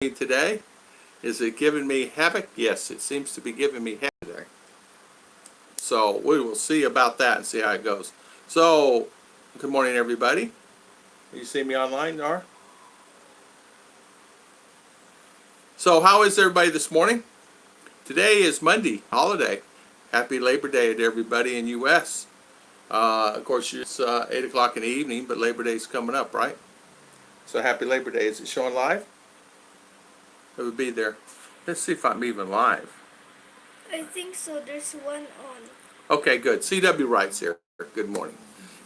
today? Is it giving me havoc? Yes, it seems to be giving me havoc today. So we will see about that and see how it goes. So, good morning, everybody. You see me online, Dar? So, how is everybody this morning? Today is Monday, holiday. Happy Labor Day to everybody in U.S. Of course, it's 8 o'clock in the evening, but Labor Day is coming up, right? So, happy Labor Day. Is it showing live? It would be there. Let's see if I'm even live. I think so. There's one on. Okay, good. CW writes here. Good morning.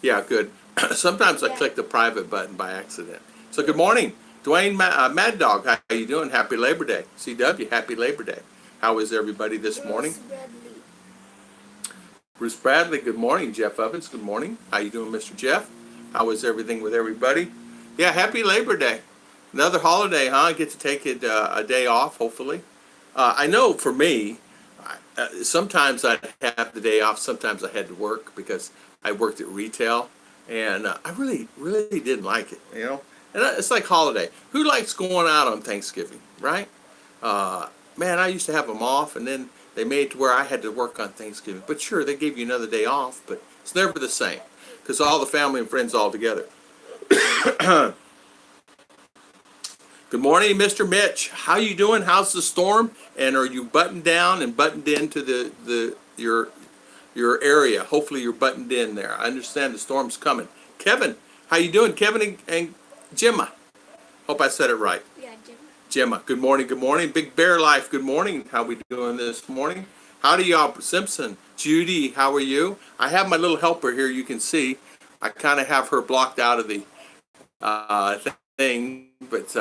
Yeah, good. Sometimes I click the private button by accident. So good morning. Dwayne Mad Dog, how you doing? Happy Labor Day. CW, happy Labor Day. How is everybody this morning? Bradley. Bruce Bradley, good morning. Jeff Ovens, good morning. How you doing, Mr. Jeff? How is everything with everybody? Yeah, happy Labor Day. Another holiday, huh? I get to take it a day off, hopefully. I know for me, sometimes I have the day off. Sometimes I had to work because I worked at retail, and I really didn't like it. You know, and it's like holiday. Who likes going out on Thanksgiving, right? Man, I used to have them off, and then they made it to where I had to work on Thanksgiving. But sure, they gave you another day off, but it's never the same because all the family and friends all together. Good morning, Mr. Mitch. How you doing? How's the storm? And are you buttoned down and buttoned into your area? Hopefully you're buttoned in there. I understand the storm's coming. Kevin, how you doing? Kevin and Gemma. Hope I said it right. Yeah, Jim. Gemma, good morning, good morning. Big Bear Life, good morning. How we doing this morning? Howdy y'all, Simpson. Judy, how are you? I have my little helper here, you can see. I kind of have her blocked out of the thing, but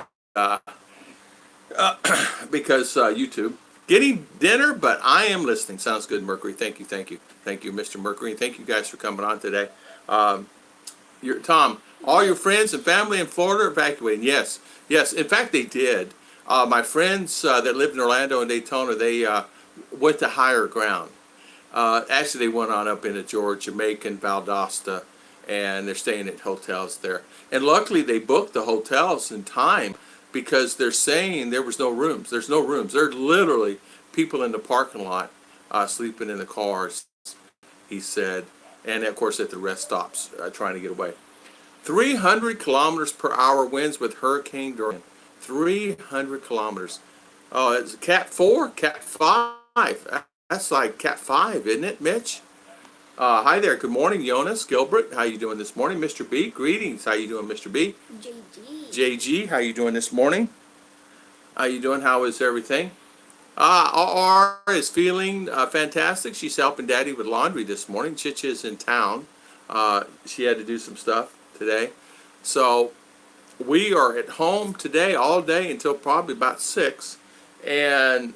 because YouTube. Getting dinner, but I am listening. Sounds good, Mercury. Thank you, thank you. Thank you, Mr. Mercury. And thank you guys for coming on today. Tom, all your friends and family in Florida are evacuating. Yes, yes. In fact, they did. My friends that lived in Orlando and Daytona, they went to higher ground. Actually, they went on up into George, Jamaican, Valdosta, and they're staying at hotels there. And luckily, they booked the hotels in time because they're saying there was no rooms. There's no rooms. There are literally people in the parking lot sleeping in the cars, he said. And, of course, at the rest stops trying to get away. 300 kilometers per hour winds with Hurricane Dorian. 300 kilometers. Oh, it's Cat 4? Cat 5. That's like Cat 5, isn't it, Mitch? Hi there. Good morning, Jonas Gilbert. How you doing this morning, Mr. B? Greetings. How you doing, Mr. B? JG. JG, how you doing this morning? How you doing? How is everything? R is feeling fantastic. She's helping Daddy with laundry this morning. Chicha's in town. She had to do some stuff today. So we are at home today all day until probably about 6. And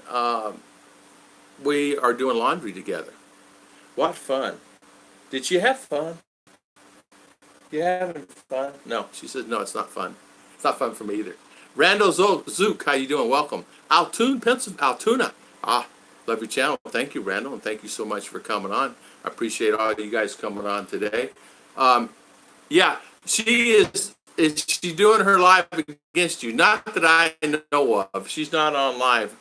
we are doing laundry together. What fun. Did you have fun? You having fun? No, she says no, it's not fun. It's not fun for me either. Randall Zook, how you doing? Welcome. Altoona. Love your channel. Thank you, Randall, and thank you so much for coming on. I appreciate all you guys coming on today. Yeah, she is she doing her live against you? Not that I know of. She's not on live.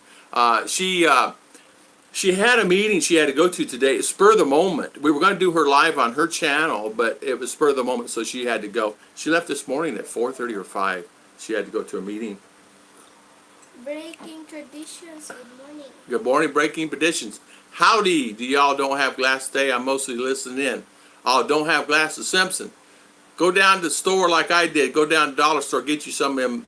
She had a meeting she had to go to today, spur of the moment. We were going to do her live on her channel, but it was spur of the moment, so she had to go. She left this morning at 4:30 or 5. She had to go to a meeting. Breaking traditions. Good morning. Good morning, breaking traditions. Howdy, do y'all don't have glasses today? I'm mostly listening in. Oh, don't have glasses, Simpson. Go down to the store like I did. Go down to the dollar store, get you some of them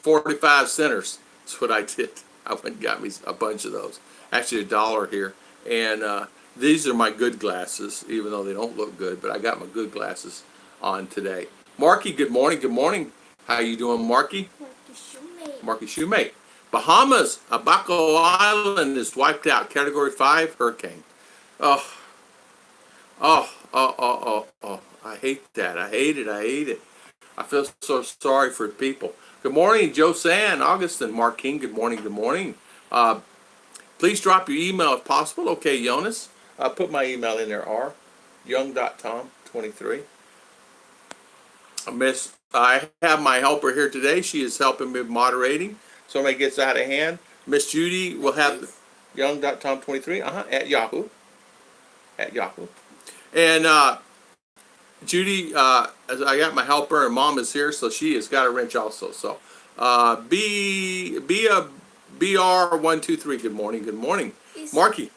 45 centers. That's what I did. I went and got me a bunch of those. Actually, $1 here. And these are my good glasses, even though they don't look good, but I got my good glasses on today. Marky, good morning. Good morning. How you doing, Marky? Marky Shoemate. Bahamas, Abaco Island is wiped out. Category 5 hurricane. Oh. I hate that. I hate it. I hate it. I feel so sorry for people. Good morning, Josanne, Augustin, Marking. Good morning. Good morning. Please drop your email if possible. Okay, Jonas. I'll put my email in there, young.tom23. I have my helper here today. She is helping me moderating. somebody gets out of hand, Miss Judy will have the young.tom23 at Yahoo. At Yahoo. And Judy, as I got my helper and mom is here, so she has got a wrench also. So BR123, good morning, good morning. Marky.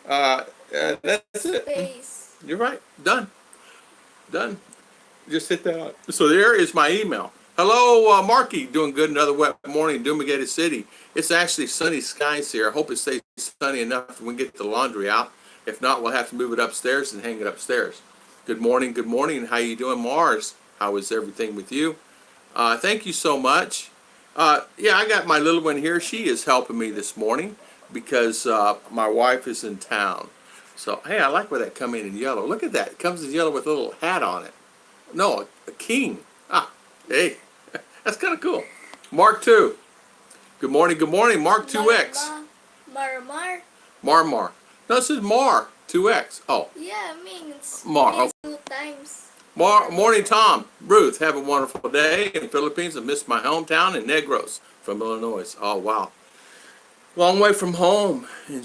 That's it. Space. You're right. Done. Just hit that out. So there is my email. Hello, Marky. Doing good. Another wet morning in Dumaguete City. It's actually sunny skies here. I hope it stays sunny enough when we get the laundry out. If not, we'll have to move it upstairs and hang it upstairs. Good morning. Good morning. How you doing, Mars? How is everything with you? Thank you so much. Yeah, I got my little one here. She is helping me this morning because my wife is in town. So, hey, I like where that come in yellow. Look at that. It comes in yellow with a little hat on it. No, a king. Hey, that's kind of cool. Mark 2. Good morning, good morning. Mark 2X. Mar. No, this is Mar 2X. Oh. Yeah, it means Mar. Oh. 2 times. Morning, Tom. Ruth, have a wonderful day in the Philippines. I missed my hometown in Negros from Illinois. Oh, wow. Long way from home, and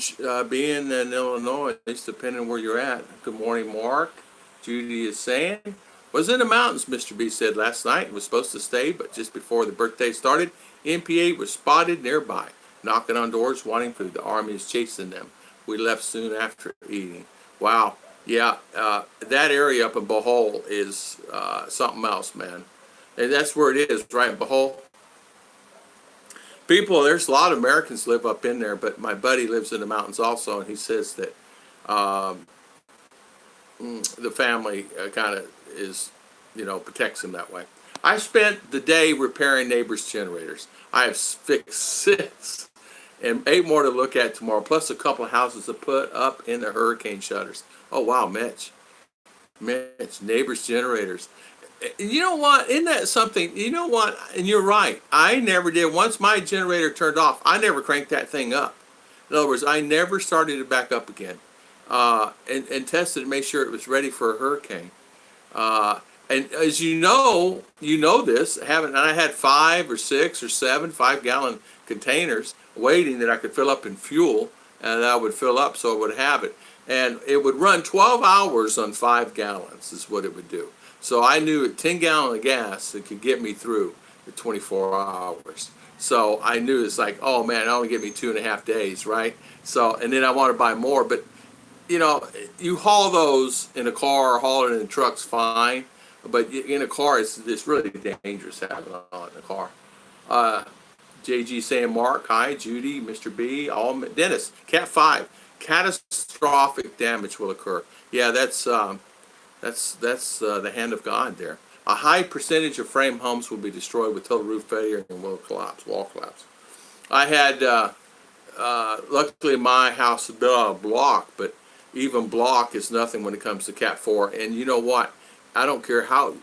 being in Illinois, depending on where you're at. Good morning, Mark. Judy is saying, was in the mountains, Mr. B said last night. Was supposed to stay, but just before the birthday started, NPA was spotted nearby, knocking on doors, wanting for the army is chasing them. We left soon after eating. Wow. Yeah, that area up in Bohol is something else, man. And that's where it is, right in Bohol. People, there's a lot of Americans live up in there, but my buddy lives in the mountains also, and he says that the family kind of is, protects him that way. I spent the day repairing neighbors' generators. I have fixed 6 and 8 more to look at tomorrow, plus a couple of houses to put up in the hurricane shutters. Oh, wow, Mitch, neighbors' generators. You know what? Isn't that something? You know what? And you're right. I never did. Once my generator turned off, I never cranked that thing up. In other words, I never started it back up again and tested to make sure it was ready for a hurricane. And as you know this. And I had 5 or 6 or 7 5-gallon containers waiting that I could fill up in fuel, and I would fill up so I would have it. And it would run 12 hours on 5 gallons is what it would do. So I knew at 10 gallons of gas, it could get me through the 24 hours. So I knew it's like, oh man, it only get me 2.5 days, right? So, and then I want to buy more, but you haul those in a car or haul it in a truck's fine, but in a car, it's really dangerous having it all in a car. JG saying, Mark, hi, Judy, Mr. B, Dennis, Cat 5, catastrophic damage will occur. Yeah, that's the hand of God there. A high percentage of frame homes will be destroyed with total roof failure and wall collapse. I had, luckily my house is built out of block, but even block is nothing when it comes to Cat 4. And you know what? I don't care how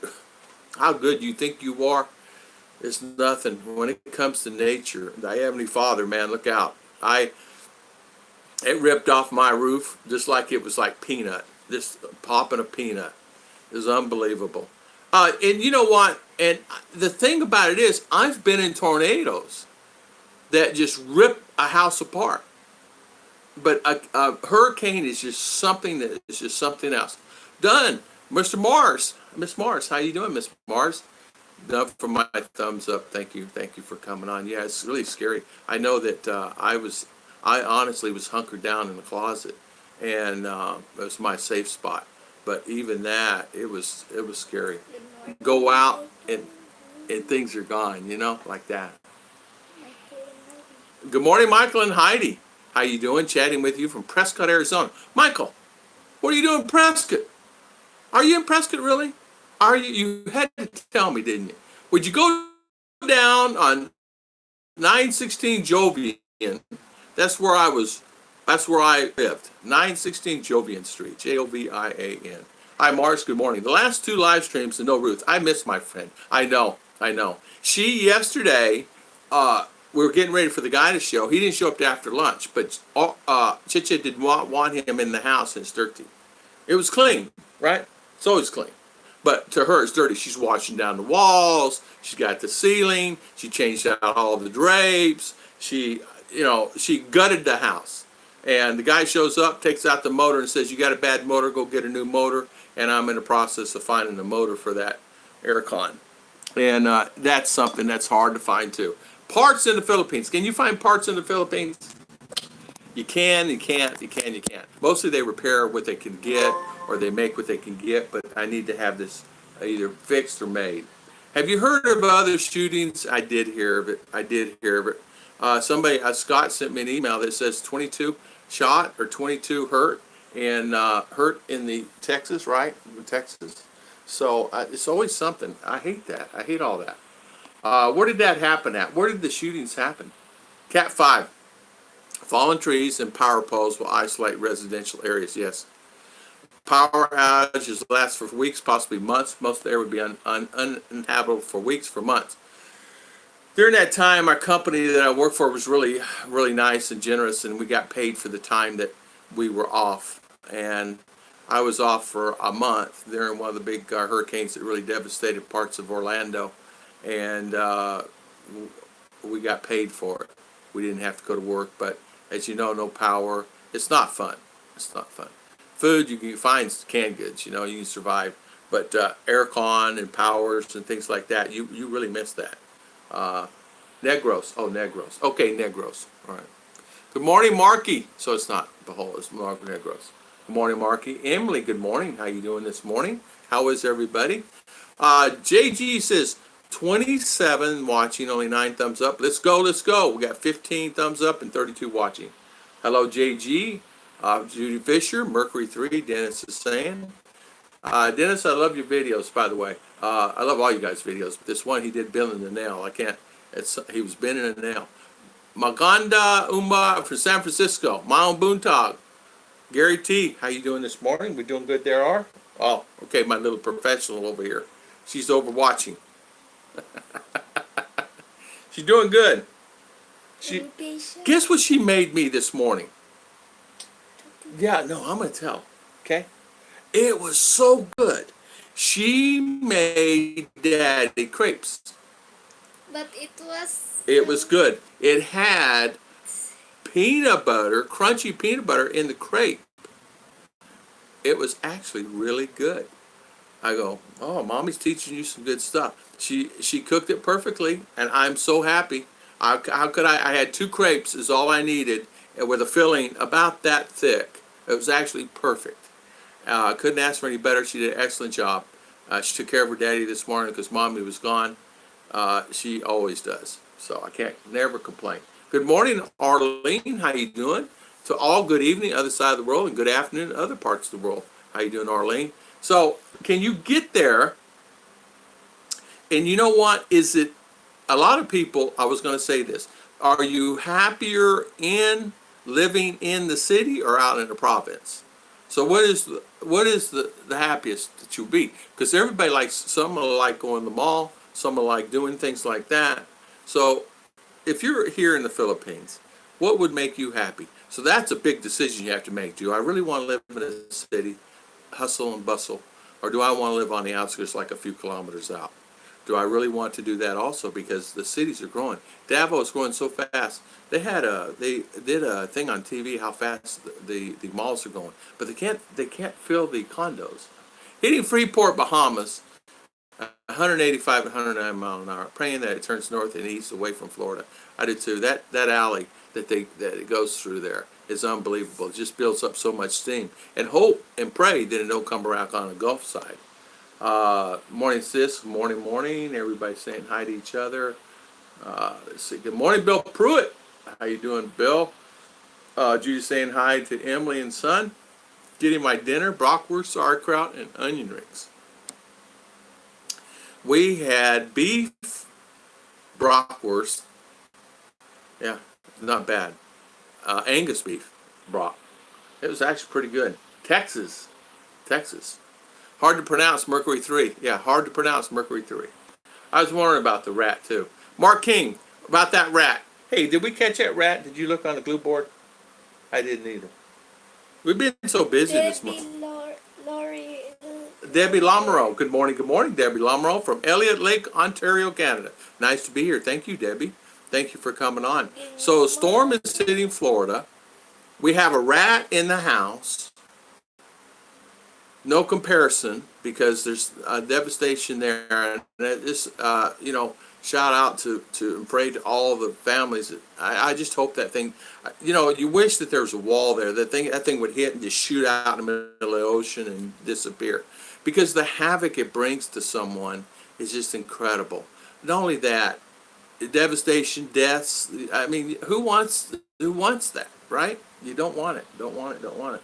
good you think you are, it's nothing. When it comes to nature, the Heavenly Father, man, look out. It ripped off my roof just like it was like peanut. This popping a peanut is unbelievable. And you know what? And the thing about it is, I've been in tornadoes that just rip a house apart. But a hurricane is just something that is just something else. Done. Mr. Mars. Miss Mars, how you doing, Miss Mars? Enough for my thumbs up. Thank you for coming on. Yeah, it's really scary. I know that I honestly was hunkered down in the closet, and it was my safe spot. But even that, it was scary. Go out and things are gone, like that. Good morning, Michael and Heidi. How you doing? Chatting with you from Prescott, Arizona. Michael, what are you doing in Prescott? Are you in Prescott, really? Are you? You had to tell me, didn't you? Would you go down on 916 Jovian? That's where I was. That's where I lived. 916 Jovian Street. Jovian. Hi, Mars. Good morning. The last 2 live streams to No Ruth. I miss my friend. I know. She yesterday. We were getting ready for the guy to show. He didn't show up to after lunch, but Chicha did not want him in the house in Sturkey. It was clean, right? It's always clean. But to her, it's dirty. She's washing down the walls. She's got the ceiling. She changed out all the drapes. She gutted the house. And the guy shows up, takes out the motor, and says, "You got a bad motor, go get a new motor." And I'm in the process of finding a motor for that aircon. And that's something that's hard to find too. Parts in the Philippines. Can you find parts in the Philippines? You can, you can't, you can, you can't. Mostly they repair what they can get, or they make what they can get, but I need to have this either fixed or made. Have you heard of other shootings? I did hear of it. Scott sent me an email that says 22 shot or 22 hurt, and hurt in the Texas, right? Texas. So it's always something. I hate that. I hate all that. Where did that happen at? Where did the shootings happen? Cat 5. Fallen trees and power poles will isolate residential areas. Yes. Power outages last for weeks, possibly months. Most of the area would be uninhabitable for weeks, for months. During that time, our company that I worked for was really, really nice and generous, and we got paid for the time that we were off. And I was off for a month during one of the big hurricanes that really devastated parts of Orlando, and we got paid for it. We didn't have to go to work, but as you know, no power. It's not fun. It's not fun. Food, you can find canned goods, you can survive. But aircon and powers and things like that, you really miss that. Negros. Oh, Negros. Okay, Negros. All right. Good morning, Marky. So it's not Behold, it's Mark Negros. Good morning, Marky. Emily, good morning. How you doing this morning? How is everybody? JG says 27 watching, only 9 thumbs up. Let's go, let's go. We got 15 thumbs up and 32 watching. Hello, JG. Judi Fisher, Mercury 3, Dennis is saying. Dennis, I love your videos, by the way. I love all you guys' videos, but this one he did bending the nail. He was bending a nail. Maganda Umba from San Francisco. Mount Boontog. Gary T, how you doing this morning? We doing good there, are? Oh, okay, my little professional over here. She's over watching. She's doing good. Guess what she made me this morning? Yeah, no, I'm going to tell. Okay? It was so good. She made Daddy crepes. But it was good. It had peanut butter, crunchy peanut butter in the crepe. It was actually really good. I go, oh, Mommy's teaching you some good stuff. She cooked it perfectly, and I'm so happy. How could I had 2 crepes is all I needed, and with a filling about that thick. It was actually perfect. Couldn't ask for any better. She did an excellent job. She took care of her daddy this morning because Mommy was gone. She always does. So I can't never complain. Good morning, Arlene. How you doing? To all, good evening, other side of the world, and good afternoon, other parts of the world. How you doing, Arlene? So can you get there? And you know what? Is it a lot of people? I was going to say this. Are you happier in living in the city or out in the province? So what is the happiest that you'll be? Because everybody likes, some like going to the mall, some like doing things like that. So if you're here in the Philippines, what would make you happy? So that's a big decision you have to make. Do I really want to live in a city, hustle and bustle, or do I want to live on the outskirts like a few kilometers out? Do I really want to do that also? Because the cities are growing. Davao is growing so fast. They did a thing on TV how fast the malls are going, but they can't fill the condos. Hitting Freeport, Bahamas, 185 and 109 miles an hour. Praying that it turns north and east away from Florida. I do too. That alley that it goes through there is unbelievable. It just builds up so much steam. And hope and pray that it don't come back on the Gulf side. Morning, sis. Morning. Everybody saying hi to each other. Let's see. Good morning, Bill Pruitt. How you doing, Bill? Judy saying hi to Emily and son. Getting my dinner, bratwurst, sauerkraut, and onion rings. We had beef bratwurst. Yeah, not bad. Angus beef brat. It was actually pretty good. Texas. Hard to pronounce, Mercury 3. Yeah, hard to pronounce, Mercury 3. I was wondering about the rat, too. Mark King, about that rat. Hey, did we catch that rat? Did you look on the glue board? I didn't either. We've been so busy this month. Debbie Lamoureux. Good morning, Debbie Lamoureux from Elliott Lake, Ontario, Canada. Nice to be here. Thank you, Debbie. Thank you for coming on. So, a storm is hitting Florida. We have a rat in the house. No comparison because there's devastation there. And it just, shout out to and pray to all the families. I just hope that thing, you wish that there was a wall there. That thing would hit and just shoot out in the middle of the ocean and disappear. Because the havoc it brings to someone is just incredible. Not only that, devastation, deaths. I mean, who wants that, right? You don't want it. Don't want it. Don't want it.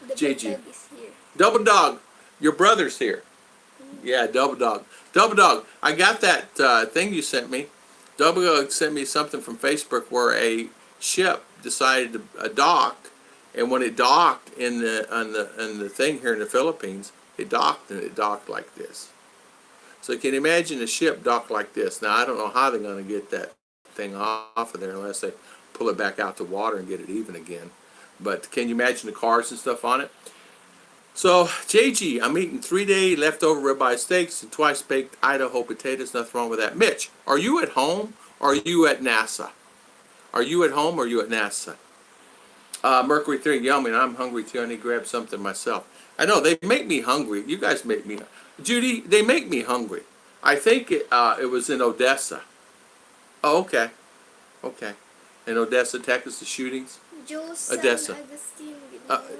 The big dog is here. Double Dog, your brother's here. Yeah, Double Dog. Double Dog, I got that thing you sent me. Double Dog sent me something from Facebook where a ship decided to dock, and when it docked in the thing here in the Philippines, it docked like this. So you can imagine a ship docked like this. Now I don't know how they're going to get that thing off of there unless they pull it back out to water and get it even again. But can you imagine the cars and stuff on it? So, JG, I'm eating 3-day leftover ribeye steaks and twice baked Idaho potatoes. Nothing wrong with that. Mitch, are you at home or are you at NASA? Are you at home or are you at NASA? Mercury 3, yummy, and I'm hungry too. I need to grab something myself. I know, they make me hungry. You guys make me. Judy, they make me hungry. I think it was in Odessa. Oh, okay. Okay. In Odessa, Texas, the shootings. Odessa.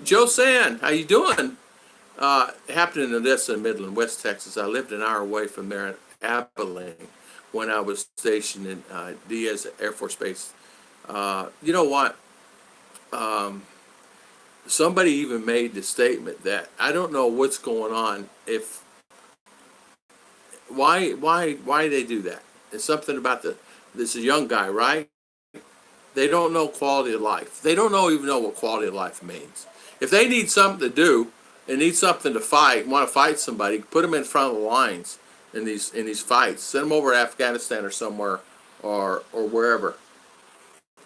Joe San, how you doing? It happened in Odessa, Midland, West Texas. I lived an hour away from there in Abilene when I was stationed in Diaz Air Force Base. You know what? Somebody even made the statement that I don't know what's going on. Why they do that? It's something about this is a young guy, right? They don't know quality of life. They don't even know what quality of life means. If they need something to do and need something to fight, want to fight somebody, put them in front of the lines in these fights. Send them over to Afghanistan or somewhere or wherever.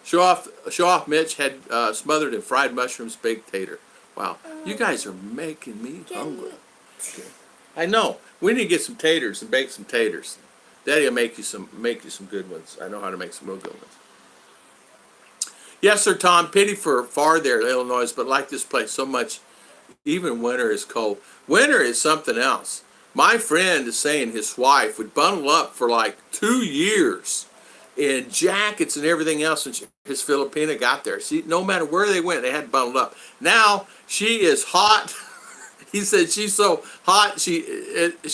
Show off. Mitch had smothered in fried mushrooms, baked tater. Wow, you guys are making me hungry. Okay. I know. We need to get some taters and bake some taters. Daddy will make you some good ones. I know how to make some real good ones. Yes, sir, Tom. Pity for far there, Illinois, but like this place so much. Even winter is cold. Winter is something else. My friend is saying his wife would bundle up for like 2 years in jackets and everything else when his Filipina got there. No matter where they went, they had bundled up. Now she is hot. He said she's so hot she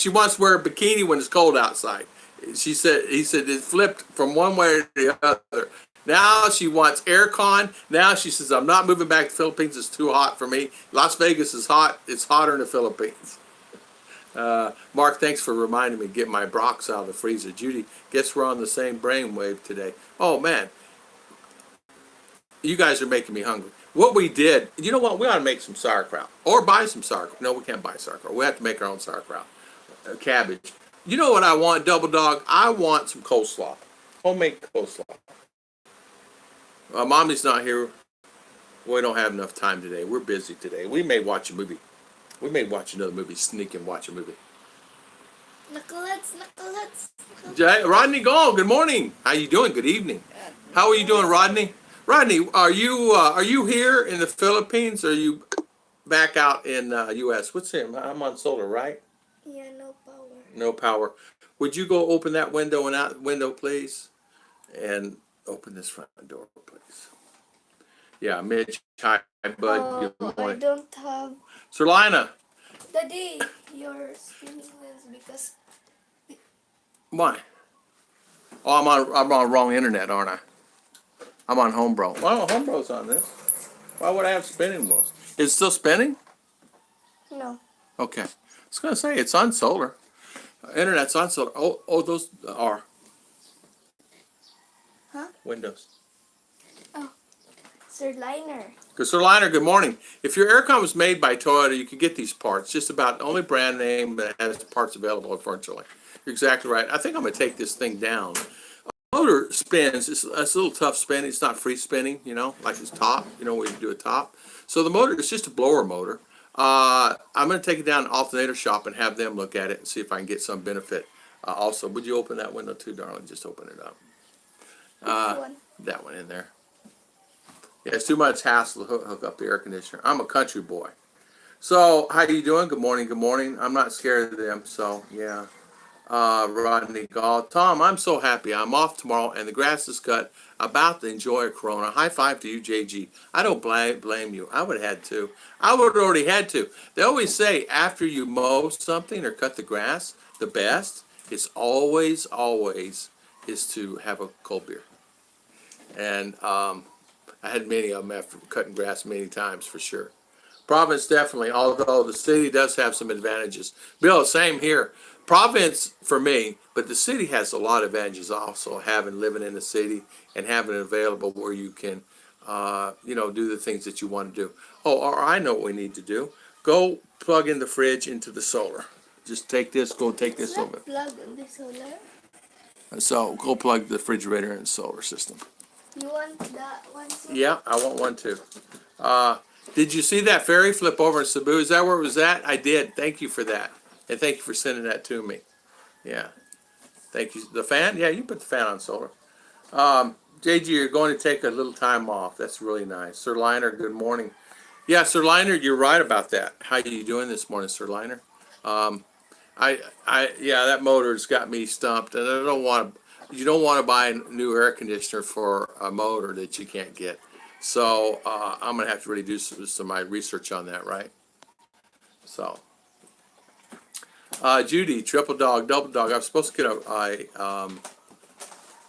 wants to wear a bikini when it's cold outside. He said it flipped from one way to the other. Now she wants aircon. Now she says, I'm not moving back to the Philippines. It's too hot for me. Las Vegas is hot. It's hotter in the Philippines. Mark, thanks for reminding me to get my Brocs out of the freezer. Judy, guess we're on the same brainwave today. Oh, man. You guys are making me hungry. What we did, you know what? We ought to make some sauerkraut. Or buy some sauerkraut. No, we can't buy sauerkraut. We have to make our own sauerkraut. Cabbage. You know what I want, Double Dog? I want some coleslaw. Homemade coleslaw. Mommy's not here. We don't have enough time today. We're busy today. We may watch a movie. We may watch another movie. Sneak and watch a movie. Knuckleheads. Rodney Gall, good morning. How you doing? Good evening. How are you doing, Rodney? Rodney, are you here in the Philippines or are you back out in U.S.? What's him? I'm on solar, right? Yeah, no power. No power. Would you go open that window and out window, please? And open this front door, please. Yeah, Mitch. Hi, bud. I don't have. Serlina. Daddy, you're spinning wheels because. Why? Oh, I'm on wrong internet, aren't I? I'm on Homebro. Well, Homebro's on this. Why would I have spinning wheels? Is it still spinning? No. Okay. I was gonna say it's on solar. Internet's on solar. Oh, those are. Huh? Windows. Oh, Sir Liner. Sir Liner, good morning. If your aircon was made by Toyota, you could get these parts. Just about the only brand name that has parts available, unfortunately. You're exactly right. I think I'm going to take this thing down. Motor spins. It's a little tough spinning. It's not free spinning, like it's top, where you do a top. So the motor is just a blower motor. I'm going to take it down to Alternator Shop and have them look at it and see if I can get some benefit. Also, would you open that window too, darling? Just open it up. Which one? That one in there. Yeah, it's too much hassle to hook up the air conditioner. I'm a country boy. So, how you doing? Good morning, good morning. I'm not scared of them, so yeah. Rodney Gall. Tom, I'm so happy. I'm off tomorrow and the grass is cut. About to enjoy a Corona. High five to you, JG. I don't blame you. I would have had to. I would have already had to. They always say after you mow something or cut the grass, the best is always is to have a cold beer. And I had many of them after cutting grass many times for sure. Provence definitely, although the city does have some advantages. Bill, same here. Provence for me, but the city has a lot of advantages also, living in the city and having it available where you can, do the things that you want to do. Oh, or I know what we need to do. Go plug in the fridge into the solar. Just take this, go take this over. Plug in the solar. So go plug the refrigerator in the solar system. You want that one too? Yeah, I want one too. Did you see that ferry flip over in Cebu? Is that where it was at? I did. Thank you for that. And thank you for sending that to me. Yeah. Thank you. The fan? Yeah, you put the fan on solar. JG, you're going to take a little time off. That's really nice. Sir Liner, good morning. Yeah, Sir Liner, you're right about that. How are you doing this morning, Sir Liner? Yeah, that motor's got me stumped, and you don't want to buy a new air conditioner for a motor that you can't get. So I'm gonna have to really do some of my research on that, right? So, Judy, triple dog, double dog. I was supposed to get a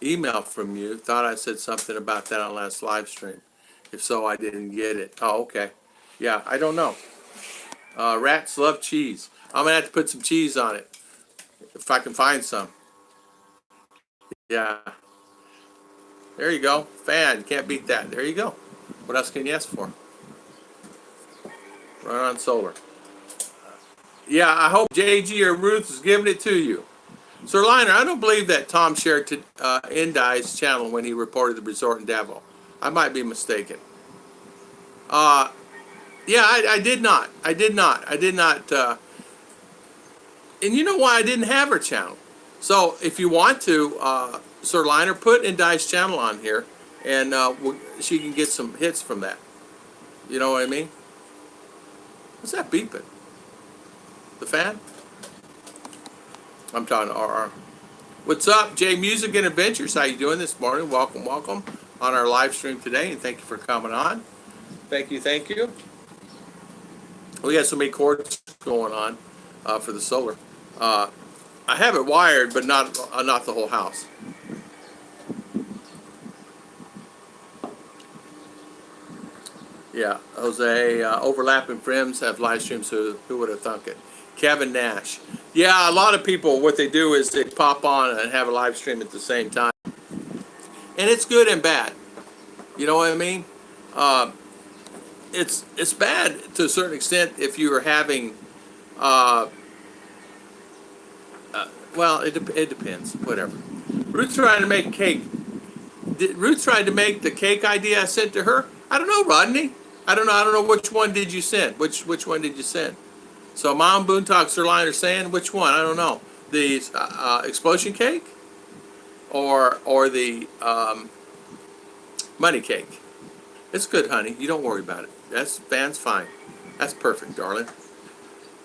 email from you. Thought I said something about that on last live stream. If so, I didn't get it. Oh, okay. Yeah, I don't know. Rats love cheese. I'm gonna have to put some cheese on it if I can find some. Yeah. There you go. Fan. Can't beat that. There you go. What else can you ask for? Run on solar. Yeah, I hope JG or Ruth is giving it to you. Sir Liner, I don't believe that Tom shared to Indai's channel when he reported the resort in Davao. I might be mistaken. Yeah, I did not. I did not. And you know why I didn't have her channel? So if you want to, Sir Liner, put Indai's channel on here, and she can get some hits from that. You know what I mean? What's that beeping? The fan? I'm talking to RR. What's up, J Music and Adventures? How you doing this morning? Welcome on our live stream today, and thank you for coming on. Thank you. We got so many cords going on for the solar. I have it wired, but not the whole house. Yeah, Jose, overlapping friends have live streams. Who would have thunk it? Kevin Nash. Yeah, a lot of people, what they do is they pop on and have a live stream at the same time. And it's good and bad. You know what I mean? It's bad to a certain extent if you are having, well, it depends. Whatever. Ruth trying to make cake. Ruth tried to make the cake idea I sent to her. I don't know, Rodney. I don't know which one did you send. Which one did you send? So Mom Boontalk Sir Liner saying which one? I don't know. The explosion cake, or the money cake. It's good, honey. You don't worry about it. Fan's fine. That's perfect, darling.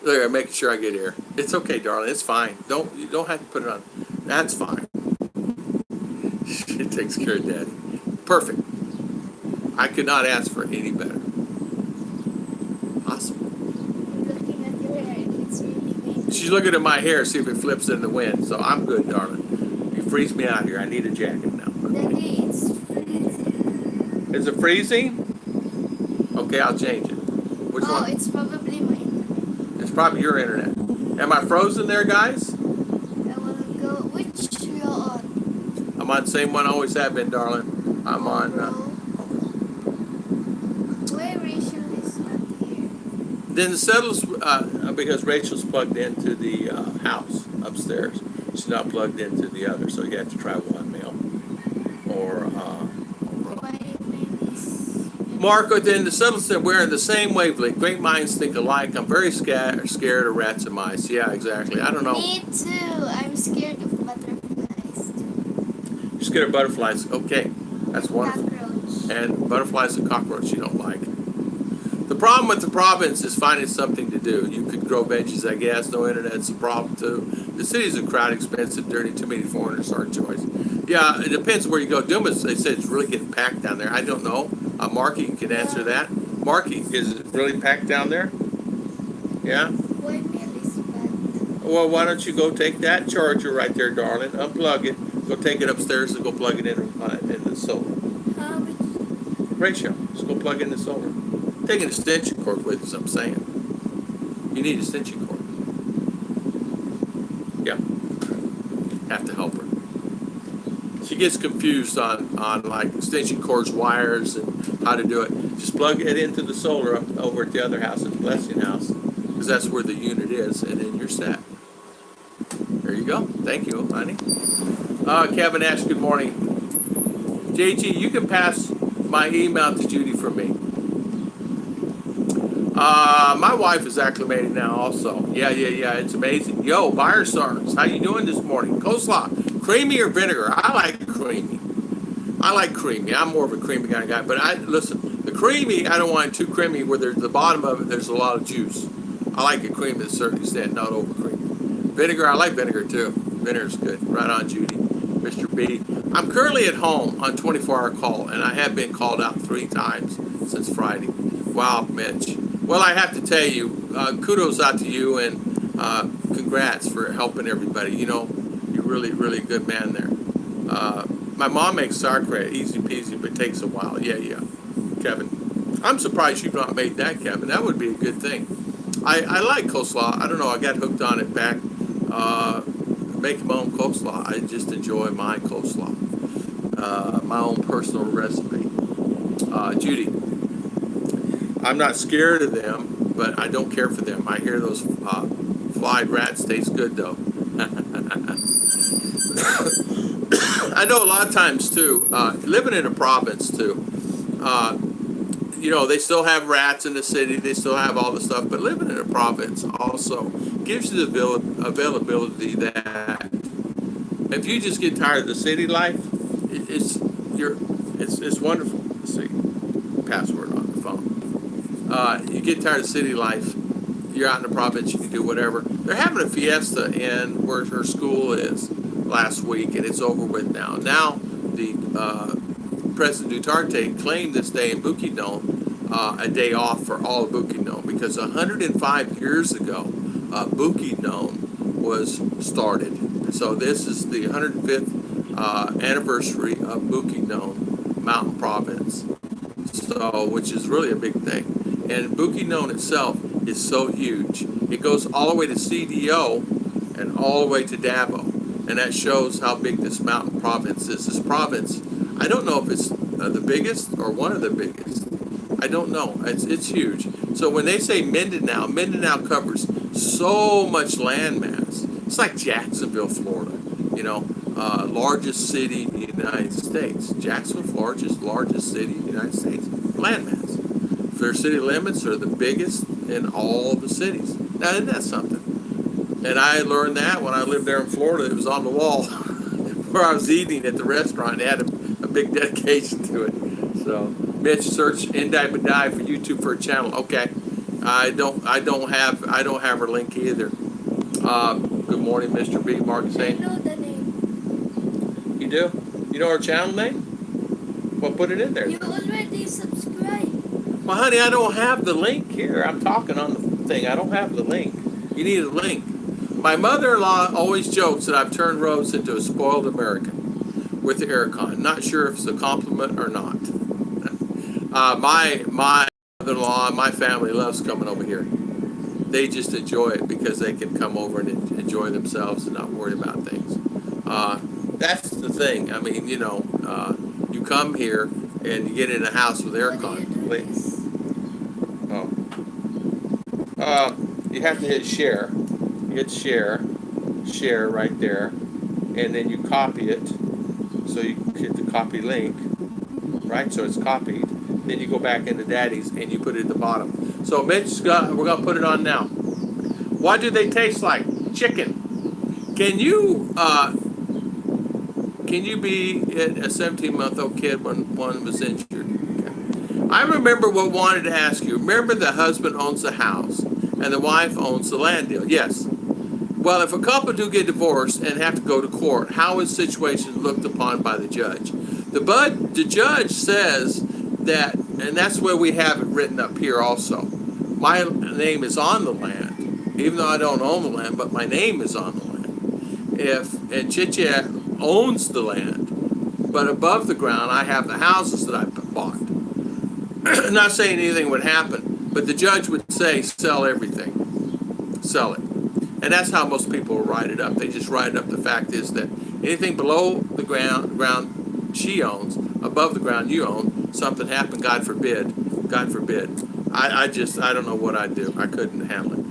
Look, I'm making sure I get air. It's okay, darling. It's fine. You don't have to put it on. That's fine. It takes care of Daddy. Perfect. I could not ask for any better. Awesome. I'm looking at your hair. It's really big. She's looking at my hair, see if it flips in the wind. So I'm good, darling. You freeze me out here. I need a jacket now. Daddy, it's freezing. Is it freezing? Okay, I'll change it. Which one? It's probably my internet. It's probably your internet. Am I frozen there, guys? I will go. Which you're on? I'm on the same one I always have been, darling. I'm on. Why Rachel is not here? Then the settles because Rachel's plugged into the house upstairs. She's not plugged into the other, so you have to try one male or. My name is. Mark within the subtle said we're in the same wavelength. Great minds think alike. I'm very scared of rats and mice. Yeah, exactly. I don't know. Me too. I'm scared of butterflies. You're scared of butterflies. Okay, that's wonderful. Cockroach. And butterflies and cockroaches you don't like. The problem with the province is finding something to do. You could grow veggies, I guess. No internet's a problem too. The cities are crowded, expensive, dirty, too many foreigners, hard choice. Yeah, it depends where you go. Dumas, they said it's really getting packed down there. I don't know. Marky can answer that. Marky, is it really packed down there? Yeah? Why milk is bad? Well, why don't you go take that charger right there, darling, unplug it, go take it upstairs and go plug it in the solar. How much? Ratio, just go plug in the solar. Take an extension cord with us, I'm saying. You need an extension cord. Yeah. Have to help her. She gets confused on like extension cords, wires, and how to do it. Just plug it into the solar over at the other house, at the Blessing house, because that's where the unit is, and then you're set. There you go. Thank you, honey. Kevin Ash, good morning. JG, you can pass my email to Judi for me. My wife is acclimated now also. Yeah, it's amazing. Yo, Buyer Stars, how you doing this morning? Coleslaw, creamy or vinegar? I like creamy. I'm more of a creamy kind of guy, but listen, the creamy, I don't want it too creamy where there's the bottom of it, there's a lot of juice. I like it creamy to a certain extent, not over creamy. Vinegar, I like vinegar too. Vinegar's good. Right on, Judi. Mr. B. I'm currently at home on 24-hour call, and I have been called out 3 times since Friday. Wow, Mitch. Well, I have to tell you, kudos out to you, and congrats for helping everybody. You know, you're really, really a good man there. My mom makes sauerkraut, easy peasy, but takes a while. Yeah, Kevin. I'm surprised you've not made that, Kevin. That would be a good thing. I like coleslaw. I don't know, I got hooked on it back making my own coleslaw. I just enjoy my coleslaw. My own personal recipe. Judi, I'm not scared of them, but I don't care for them. I hear those fried rats taste good, though. I know a lot of times, too, living in a province, too, you know, they still have rats in the city. They still have all the stuff. But living in a province also gives you the availability that if you just get tired of the city life, it's wonderful. Let's see. Password on the phone. You get tired of city life, you're out in the province, you can do whatever. They're having a fiesta in where her school is last week, and it's over with now. Now, the President Duterte claimed this day in Bukidnon a day off for all of Bukidnon because 105 years ago, Bukidnon was started. So this is the 105th anniversary of Bukidnon Mountain Province. So, which is really a big thing. And Bukidnon itself is so huge. It goes all the way to CDO and all the way to Davao. And that shows how big this mountain province is. This province, I don't know if it's the biggest or one of the biggest. I don't know. It's huge. So when they say Mindinao, Mindinao covers so much land mass. It's like Jacksonville, Florida. You know, largest city in the United States. Jacksonville, Florida is the largest city in the United States. Land mass. Their city limits are the biggest in all the cities. Now, isn't that something? And I learned that when I lived there in Florida. It was on the wall where I was eating at the restaurant. They had a big dedication to it. So, Mitch, search Indai Badai for YouTube for a channel. Okay, I don't have her link either. Good morning, Mr. B. Mark saying. I know the name. You do? You know her channel name? Well, put it in there. You already subscribed. Well, honey, I don't have the link here. I'm talking on the thing. I don't have the link. You need a link. My mother-in-law always jokes that I've turned Rose into a spoiled American with the aircon. Not sure if it's a compliment or not. My mother-in-law and my family loves coming over here. They just enjoy it because they can come over and enjoy themselves and not worry about things. That's the thing. I mean, you know, you come here and you get in a house with aircon. You have to hit share. Hit share right there, and then you copy it. So you hit the copy link, right? So it's copied, then you go back into daddy's and you put it at the bottom. So Mitch, we're gonna put it on now. What do they taste like? Chicken. Can you be a 17-month-old kid when one was injured? Okay. I remember what wanted to ask you. Remember the husband owns the house and the wife owns the land deal. Yes. Well, if a couple do get divorced and have to go to court, how is the situation looked upon by the judge? The judge says that, and that's where we have it written up here also. My name is on the land, even though I don't own the land, but my name is on the land. And Chicha owns the land, but above the ground I have the houses that I bought. Not saying anything would happen, but the judge would say, sell everything. Sell it. And that's how most people will write it up. They just write it up. The fact is that anything below the ground she owns, above the ground you own, something happened, God forbid. I don't know what I'd do. I couldn't handle it.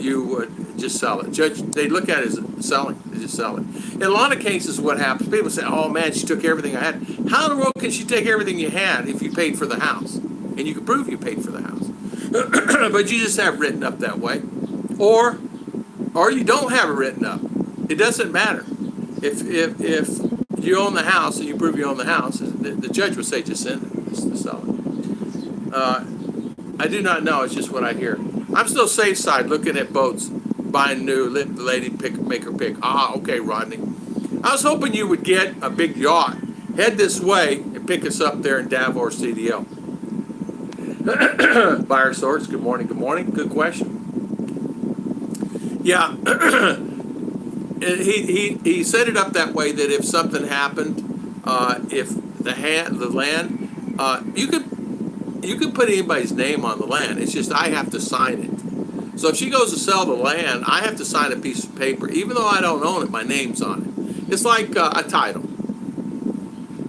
You would just sell it. Judge, they look at it as selling. They just sell it. In a lot of cases, what happens, people say, oh man, she took everything I had. How in the world can she take everything you had if you paid for the house? And you can prove you paid for the house. But you just have it written up that way. Or you don't have it written up. It doesn't matter. If you own the house and you prove you own the house, the judge would say just send it, just sell it. I do not know. It's just what I hear. I'm still safe side looking at boats, buying new. Let the lady make her pick. Okay, Rodney. I was hoping you would get a big yacht, head this way, and pick us up there in Davor CDL. Buyer Source, good morning, good question. Yeah, he set it up that way that if something happened, if the land, you could put anybody's name on the land. It's just I have to sign it. So if she goes to sell the land, I have to sign a piece of paper, even though I don't own it. My name's on it. It's like a title.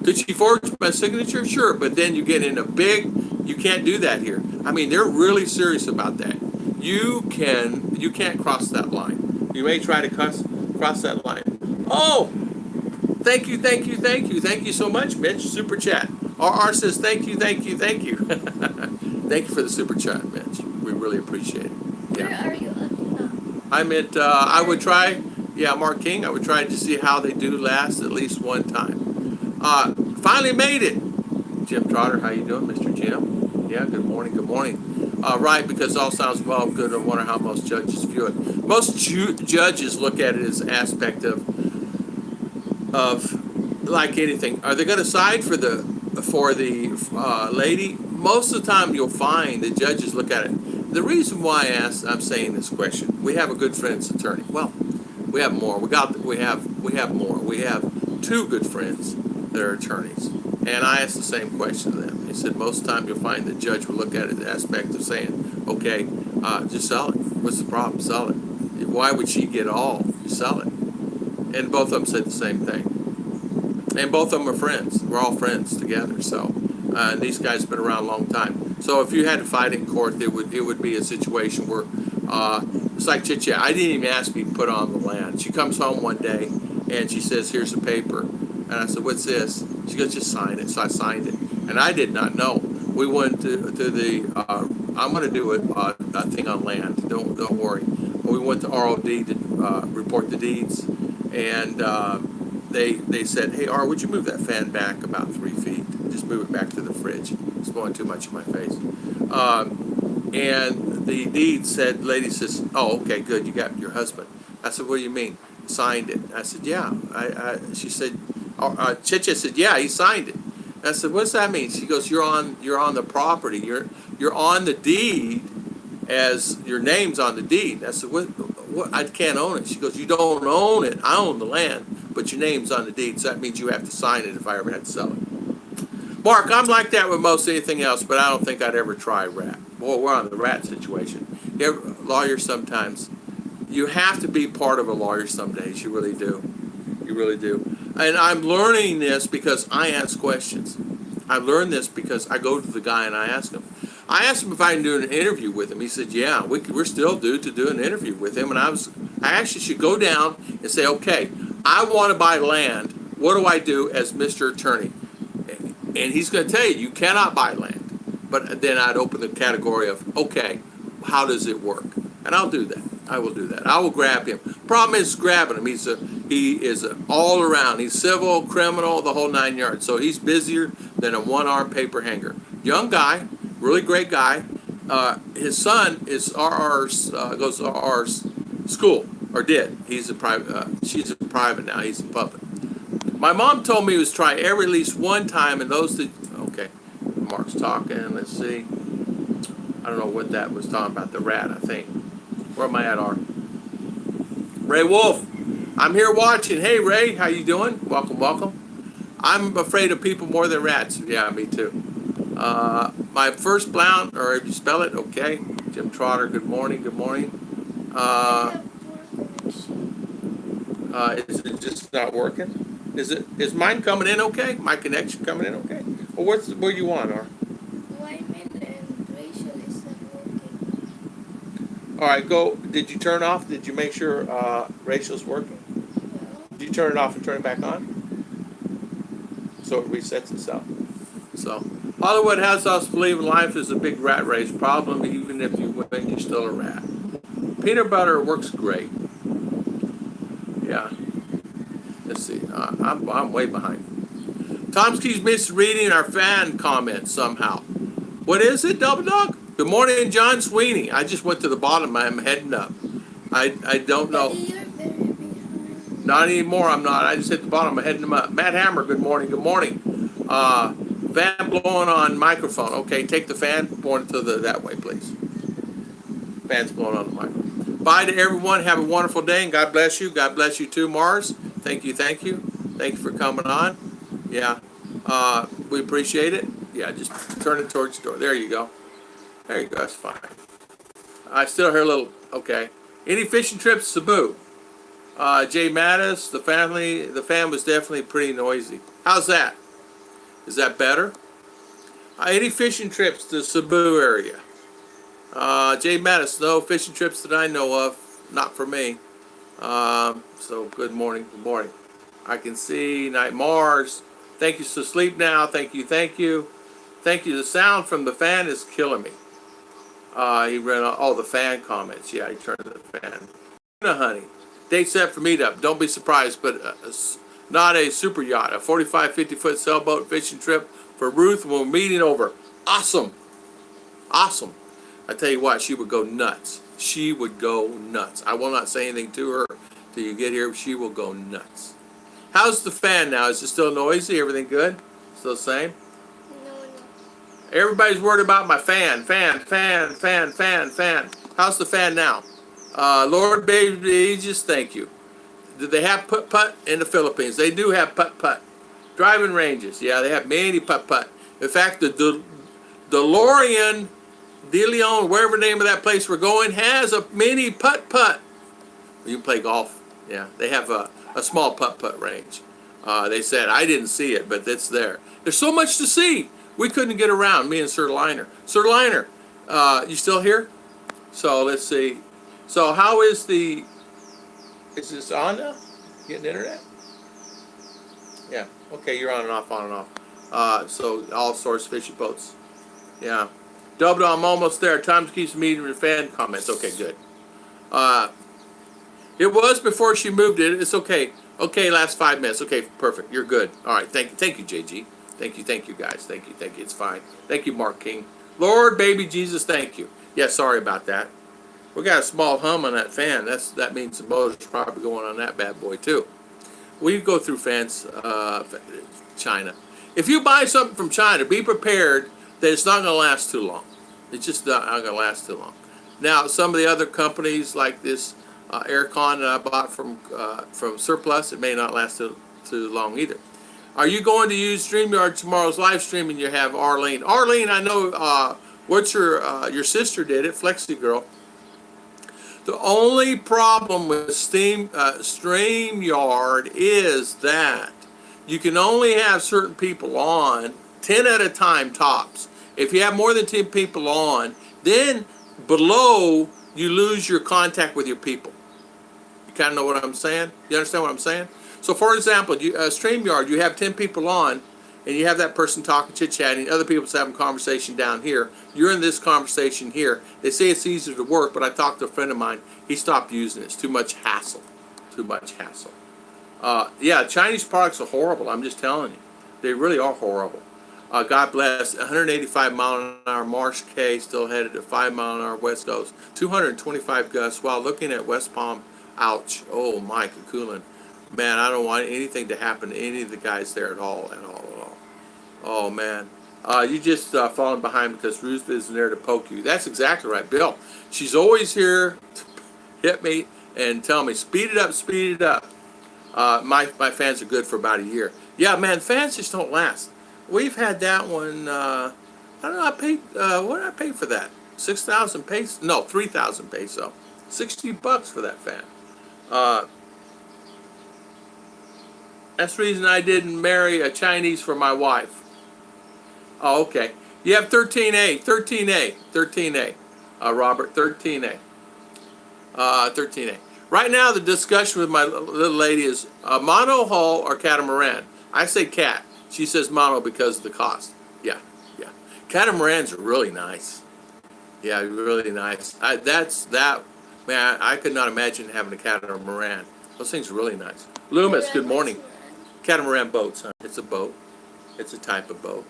Could she forge my signature? Sure, but then you get in a big. You can't do that here. I mean, they're really serious about that. You can't cross that line. You may try to cross that line. Oh, thank you so much, Mitch. Super chat. RR says thank you. Thank you for the super chat, Mitch. We really appreciate it. Where are you at now? I'm at. I would try. Yeah, Mark King. I would try to see how they do last at least one time. Finally made it. Jim Trotter, how you doing, Mr. Jim? Yeah, good morning. Right, because all sounds well good. I wonder how most judges view it. Most judges look at it as an aspect of like anything. Are they going to side for the lady? Most of the time, you'll find that judges look at it. The reason why I'm saying this question, we have a good friend's attorney. Well, we have more. We have more. We have two good friends that are attorneys. And I asked the same question to them. He said most of the time you'll find the judge will look at it the aspect of saying, okay, just sell it. What's the problem? Sell it. Why would she get all? Just sell it. And both of them said the same thing. And both of them are friends. We're all friends together. So these guys have been around a long time. So if you had to fight in court, it would be a situation where it's like Chicha. I didn't even ask me to put on the land. She comes home one day and she says, here's a paper. And I said, what's this? She goes, just sign it. So I signed it. And I did not know. We went to the, I'm going to do a thing on land. Don't worry. We went to ROD to report the deeds. And they said, hey, R, would you move that fan back about 3 feet? Just move it back to the fridge. It's blowing too much in my face. And the deed said, lady says, oh, okay, good. You got your husband. I said, what do you mean? Signed it. I said, yeah. She said, Chicha said, yeah, he signed it. I said, what does that mean? She goes, you're on the property. You're on the deed as your name's on the deed. I said, what? I can't own it. She goes, you don't own it. I own the land, but your name's on the deed, so that means you have to sign it if I ever had to sell it. Mark, I'm like that with most anything else, but I don't think I'd ever try rat. Boy, we're on the rat situation. Lawyers sometimes, you have to be part of a lawyer some days. You really do. You really do. And I'm learning this because I ask questions. I learned this because I go to the guy and I ask him. I asked him if I can do an interview with him. He said, yeah, we're still due to do an interview with him. And I actually should go down and say, okay, I want to buy land. What do I do as Mr. Attorney? And he's going to tell you, you cannot buy land. But then I'd open the category of, okay, how does it work? And I'll do that. I will do that. I will grab him. Problem is grabbing him. He is all around. He's civil, criminal, the whole 9 yards. So he's busier than a one-armed paper hanger. Young guy, really great guy. His son is goes to our school, or did. He's a private. She's a private now. He's in public. My mom told me he was trying every at least one time, and those that, okay, Mark's talking. Let's see. I don't know what that was talking about. The rat, I think. Where am I at, R? Ray Wolf, I'm here watching. Hey, Ray, how you doing? Welcome, welcome. I'm afraid of people more than rats. Yeah, me too. My first Blount, or if you spell it, okay. Jim Trotter, good morning, good morning. Is it just not working? Is mine coming in okay? My connection coming in okay? Well, where you want, R? Wyman and Rachel is not working. All right, go. Did you turn off? Did you make sure Rachel's working? No. Did you turn it off and turn it back on? So it resets itself. So Hollywood has us believing life is a big rat race problem. Even if you win, you're still a rat. Peanut butter works great. Yeah. Let's see. I'm way behind. Tomsky's misreading our fan comments somehow. What is it, Double Dog? Good morning, John Sweeney. I just went to the bottom. I'm heading up. I don't know. Daddy, you're very behind. Not anymore. I'm not. I just hit the bottom. I'm heading up. Matt Hammer. Good morning. Good morning. Fan blowing on microphone. Okay, take the fan. Point it to that way, please. Fan's blowing on the microphone. Bye to everyone. Have a wonderful day, and God bless you. God bless you too, Mars. Thank you. Thank you. Thank you for coming on. Yeah. We appreciate it. Yeah, just turn it towards the door. There you go. There you go. That's fine. I still hear a little. Okay. Any fishing trips, Cebu? Jay Mattis, the fan was definitely pretty noisy. How's that? Is that better? Any fishing trips to Cebu area? Jay Mattis, no fishing trips that I know of. Not for me. So good morning. Good morning. I can see Night Mars. Thank you. So sleep now. Thank you. Thank you. Thank you. The sound from the fan is killing me. He read all the fan comments. Yeah, he turned to the fan. Honey. Date set for meetup. Don't be surprised, but not a super yacht. A 45, 50-foot sailboat fishing trip for Ruth when we're meeting over. Awesome. Awesome. I tell you what, she would go nuts. She would go nuts. I will not say anything to her till you get here. She will go nuts. How's the fan now? Is it still noisy? Everything good? Still the same? No. Everybody's worried about my fan. How's the fan now? Lord baby, just thank you. Do they have putt-putt in the Philippines? They do have putt-putt. Driving ranges. Yeah, they have many putt-putt. In fact, the DeLorean, De Leon, wherever the name of that place we're going, has a mini putt-putt. You can play golf. Yeah, they have a small putt-putt range. They said, I didn't see it, but it's there. There's so much to see. We couldn't get around, me and Sir Liner. Sir Liner, you still here? So let's see. So how is is this on now? Getting internet? Yeah. Okay, you're on and off, on and off. So all sorts of fishing boats. Yeah. Double, I'm almost there. Time keeps meeting with fan comments. Okay, good. It was before she moved it. It's okay. Okay, last 5 minutes. Okay, perfect. You're good. All right. Thank you, JG. Thank you, guys. Thank you. It's fine. Thank you, Mark King. Lord, baby Jesus, thank you. Yeah, sorry about that. We got a small hum on that fan. That means the motor's probably going on that bad boy too. We go through fans, China. If you buy something from China, be prepared that it's not going to last too long. It's just not going to last too long. Now, some of the other companies like this Aircon that I bought from Surplus, it may not last too long either. Are you going to use StreamYard tomorrow's live stream? And you have Arlene. Arlene, I know what your sister did it, Flexi Girl. The only problem with StreamYard is that you can only have certain people on, 10 at a time tops. If you have more than 10 people on, then below you lose your contact with your people. You kind of know what I'm saying? You understand what I'm saying? So for example, StreamYard, you have 10 people on, and you have that person talking, chit-chatting, other people's having conversation down here. You're in this conversation here. They say it's easier to work, but I talked to a friend of mine. He stopped using it. It's too much hassle. Too much hassle. Yeah, Chinese products are horrible. I'm just telling you. They really are horrible. God bless. 185 mile an hour Marsh K, still headed at 5 mile an hour West Coast. 225 gusts while looking at West Palm. Ouch. Oh, Mike and Coolin. Man, I don't want anything to happen to any of the guys there at all. Oh, man. You just falling behind because Ruth isn't there to poke you. That's exactly right, Bill. She's always here to hit me and tell me, speed it up, speed it up. My fans are good for about a year. Yeah, man, fans just don't last. We've had that one, I don't know, I paid, what did I pay for that? 6,000 peso? No, 3,000 peso. $60 for that fan. That's the reason I didn't marry a Chinese for my wife. Oh, okay. You have 13A, 13A, 13A, Robert, 13A. 13A. Right now, the discussion with my little lady is mono hull or catamaran. I say cat. She says mono because of the cost. Yeah. Catamarans are really nice. Yeah, really nice. Man, I could not imagine having a catamaran. Those things are really nice. Loomis, good morning. Catamaran boats, huh? It's a boat. It's a type of boat.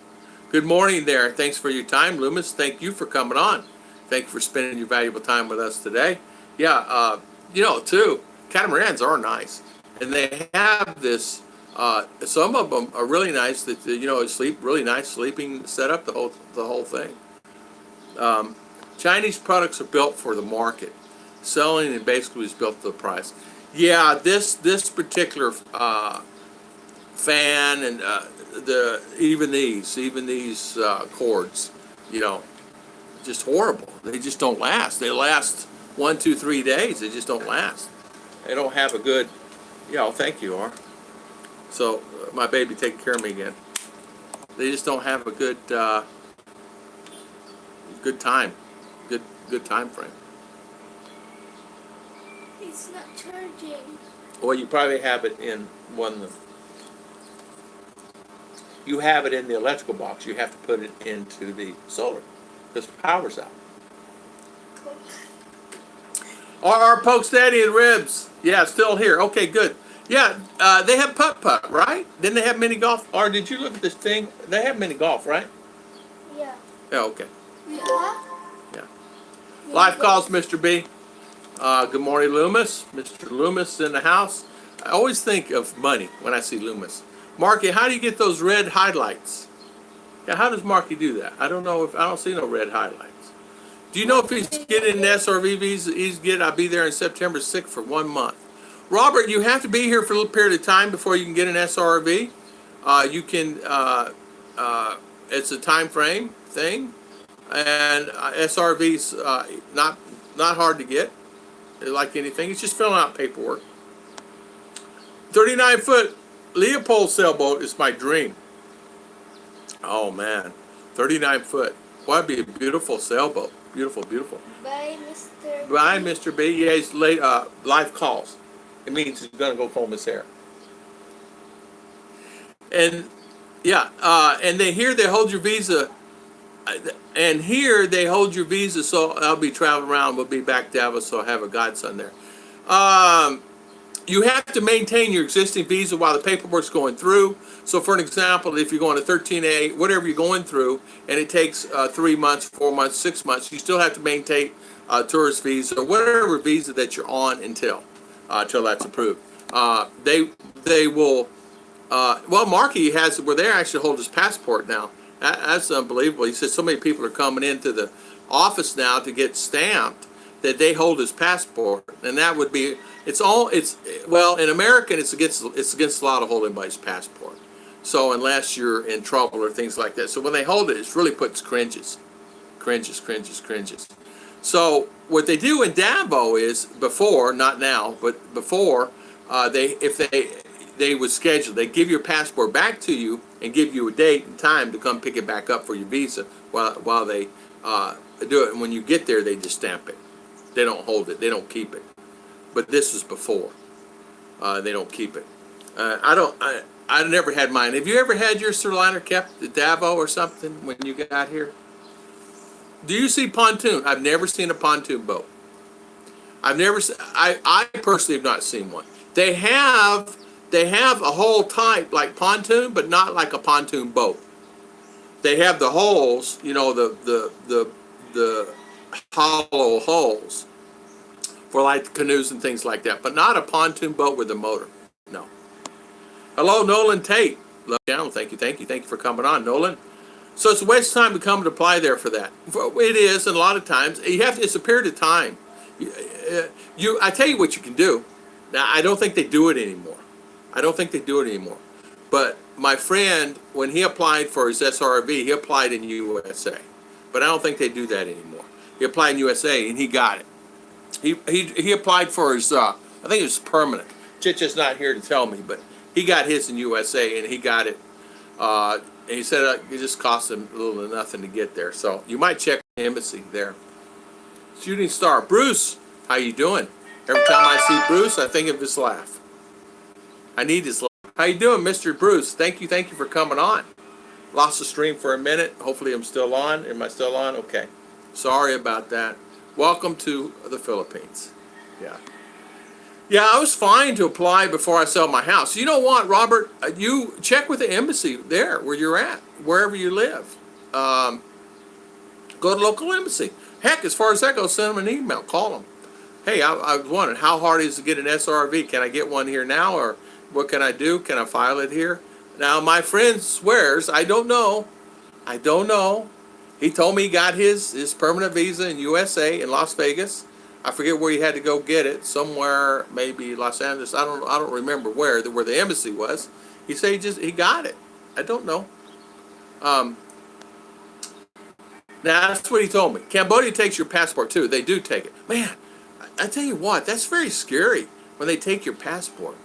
Good morning there. Thanks for your time, Loomis. Thank you for coming on. Thank you for spending your valuable time with us today. Yeah, too, catamarans are nice. And they have this, some of them are really nice that, sleep, really nice sleeping setup, the whole thing. Chinese products are built for the market. Selling and basically is built for the price. Yeah, this particular fan and even these cords, just horrible. They just don't last. They last 1, 2, 3 days. They just don't last. They don't have a good, thank you, R. So my baby taking care of me again. They just don't have a good time, good time frame. It's not charging. Well, you probably have it in you have it in the electrical box. You have to put it into the solar because power's out. R pokes daddy in ribs. Yeah, still here. Okay, good. Yeah, they have putt-putt, right? Didn't they have mini golf? Or did you look at this thing? They have mini golf, right? Yeah. Yeah, okay. Yeah. Yeah. Live calls, Mr. B. Good morning, Loomis. Mr. Loomis in the house. I always think of money when I see Loomis. Marky, how do you get those red highlights? Yeah, how does Marky do that? I don't know I don't see no red highlights. Do you know if he's getting an SRV visa? I'll be there in September 6th for 1 month. Robert, you have to be here for a little period of time before you can get an SRV. You can, it's a time frame thing, and SRV's not hard to get. Like anything, it's just filling out paperwork. 39-foot Leopold sailboat is my dream. Oh man, 39-foot. Well, that'd be a beautiful sailboat. Beautiful, beautiful. Bye, Mr. Bye, Mr. B. Yeah, he's late. Live calls. It means he's gonna go comb his hair. And yeah, and they hold your visa. And here they hold your visa, so I'll be traveling around. We'll be back to Davos, so I have a godson there. You have to maintain your existing visa while the paperwork's going through. So for an example, if you're going to 13A, whatever you're going through, and it takes 3 months, 4 months, 6 months, you still have to maintain a tourist visa or whatever visa that you're on until that's approved. They will, Marky has, where they actually hold his passport now. That's unbelievable. He said so many people are coming into the office now to get stamped that they hold his passport, and that would be in American it's against the law to hold anybody's passport. So unless you're in trouble or things like that, so when they hold it, it really puts cringes. So what they do in Davo is before, not now, but before they would schedule. They give your passport back to you and give you a date and time to come pick it back up for your visa while they do it. And when you get there, they just stamp it. They don't hold it. They don't keep it. But this was before. They don't keep it. I never had mine. Have you ever had your surliner kept at Davao or something when you got here? Do you see pontoon? I've never seen a pontoon boat. I've never. I personally have not seen one. They have a whole type like pontoon, but not like a pontoon boat. They have the holes, you know, the hollow holes for like canoes and things like that, but not a pontoon boat with a motor. No. Hello, Nolan Tate. Love channel. Thank you for coming on, Nolan. So it's a waste of time to come and apply there for that. It is, and a lot of times you have to, it's a period of time. I tell you what you can do. Now I don't think they do it anymore. But my friend, when he applied for his SRV, he applied in USA. But I don't think they do that anymore. He applied in USA and he got it. He applied for his I think it was permanent. Chicha's not here to tell me, but he got his in USA and he got it. And he said it just cost him a little to nothing to get there. So you might check the embassy there. Shooting star Bruce, how you doing? Every time I see Bruce, I think of his laugh. I need his laugh. How you doing, Mr. Bruce? Thank you for coming on. Lost the stream for a minute. Hopefully I'm still on. Am I still on? Okay. Sorry about that. Welcome to the Philippines. Yeah. Yeah, I was fine to apply before I sell my house. You know what, Robert? You check with the embassy there where you're at, wherever you live. Go to the local embassy. Heck, as far as that goes, send them an email. Call them. Hey, I was wondering, how hard is it to get an SRV? Can I get one here now, or what can I do? Can I file it here? Now, my friend swears, I don't know. He told me he got his permanent visa in USA in Las Vegas. I forget where he had to go get it. Somewhere, maybe Los Angeles. I don't remember where the embassy was. He said he got it. I don't know. Now that's what he told me. Cambodia takes your passport too. They do take it. Man, I tell you what, that's very scary when they take your passport.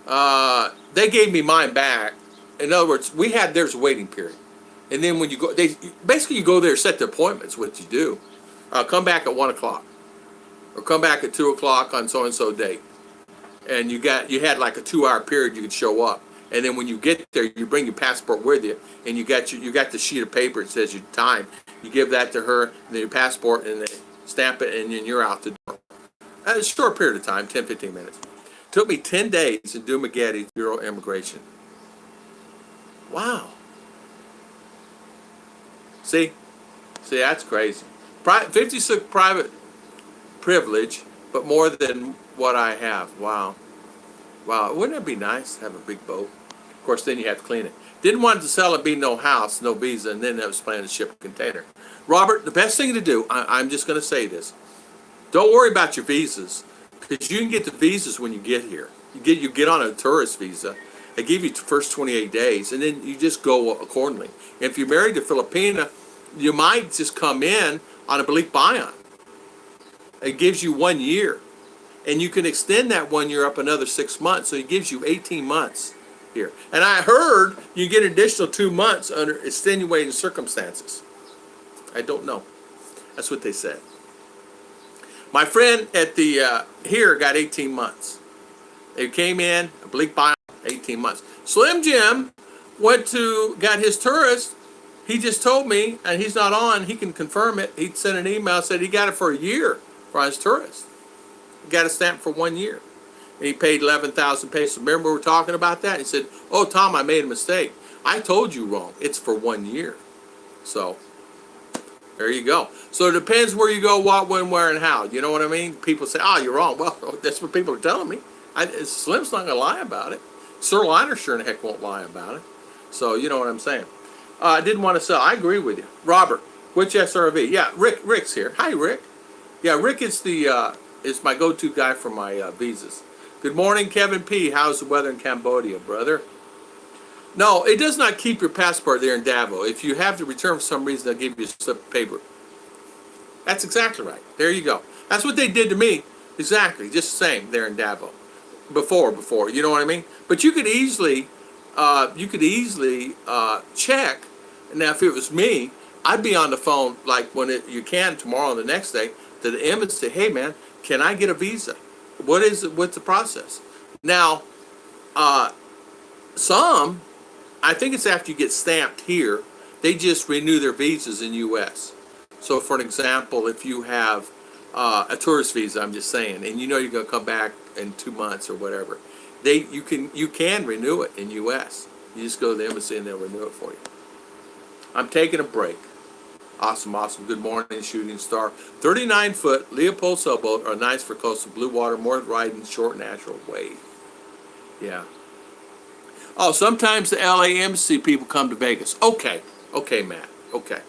They gave me mine back. In other words, there's a waiting period. And then when you go, you go there, set the appointments, what you do. Come back at 1 o'clock. Or come back at 2 o'clock on so-and-so date. And you had like a 2-hour period you could show up. And then when you get there, you bring your passport with you, and you got the sheet of paper that says your time. You give that to her, and then your passport, and they stamp it, and then you're out the door. It's a short period of time, 10, 15 minutes. Took me 10 days in Dumaguete Bureau of Immigration. Wow. See, that's crazy. 56 private privilege, but more than what I have. Wow. Wouldn't it be nice to have a big boat? Of course, then you have to clean it. Didn't want to sell it, be no house, no visa, and then I was planning to ship a container. Robert, the best thing to do, I'm just going to say this. Don't worry about your visas, because you can get the visas when you get here. You get on a tourist visa. They give you the first 28 days, and then you just go accordingly. If you're married to Filipina, you might just come in on a balik bayan. It gives you 1 year. And you can extend that 1 year up another 6 months. So it gives you 18 months here. And I heard you get an additional 2 months under extenuating circumstances. I don't know. That's what they said. My friend at the here got 18 months. They came in, a bleak buy, 18 months. Slim Jim got his tourist. He just told me, and he's not on, he can confirm it. He sent an email, said he got it for a year for his tourist. He got a stamp for 1 year. And he paid 11,000 pesos. Remember we were talking about that? He said, oh, Tom, I made a mistake. I told you wrong. It's for 1 year. So, there you go. So it depends where you go, what, when, where, and how. You know what I mean? People say, oh, you're wrong. Well, that's what people are telling me. Slim's not going to lie about it. Sir Liner sure in the heck won't lie about it. So, you know what I'm saying. I didn't want to sell. I agree with you. Robert, which SRV? Yeah, Rick's here. Hi, Rick. Yeah, Rick is is my go-to guy for my visas. Good morning, Kevin P. How's the weather in Cambodia, brother? No, it does not keep your passport there in Davao. If you have to return for some reason, they'll give you a slip of paper. That's exactly right. There you go. That's what they did to me. Exactly, just the same there in Davao. Before, you know what I mean? But you could easily check. Now, if it was me, I'd be on the phone like you can tomorrow and the next day to the embassy. Hey, man, can I get a visa? What's the process? Now, some, I think it's after you get stamped here, they just renew their visas in U.S. So, for an example, if you have a tourist visa, I'm just saying, and you know you're going to come back in 2 months or whatever, you can renew it in U.S. You just go to the embassy and they'll renew it for you. I'm taking a break. Awesome, awesome. Good morning, Shooting Star. 39-foot Leopold sailboat are nice for coastal blue water, more riding short natural wave. Yeah. Oh, sometimes the LA embassy people come to Vegas. Okay, Matt. Okay.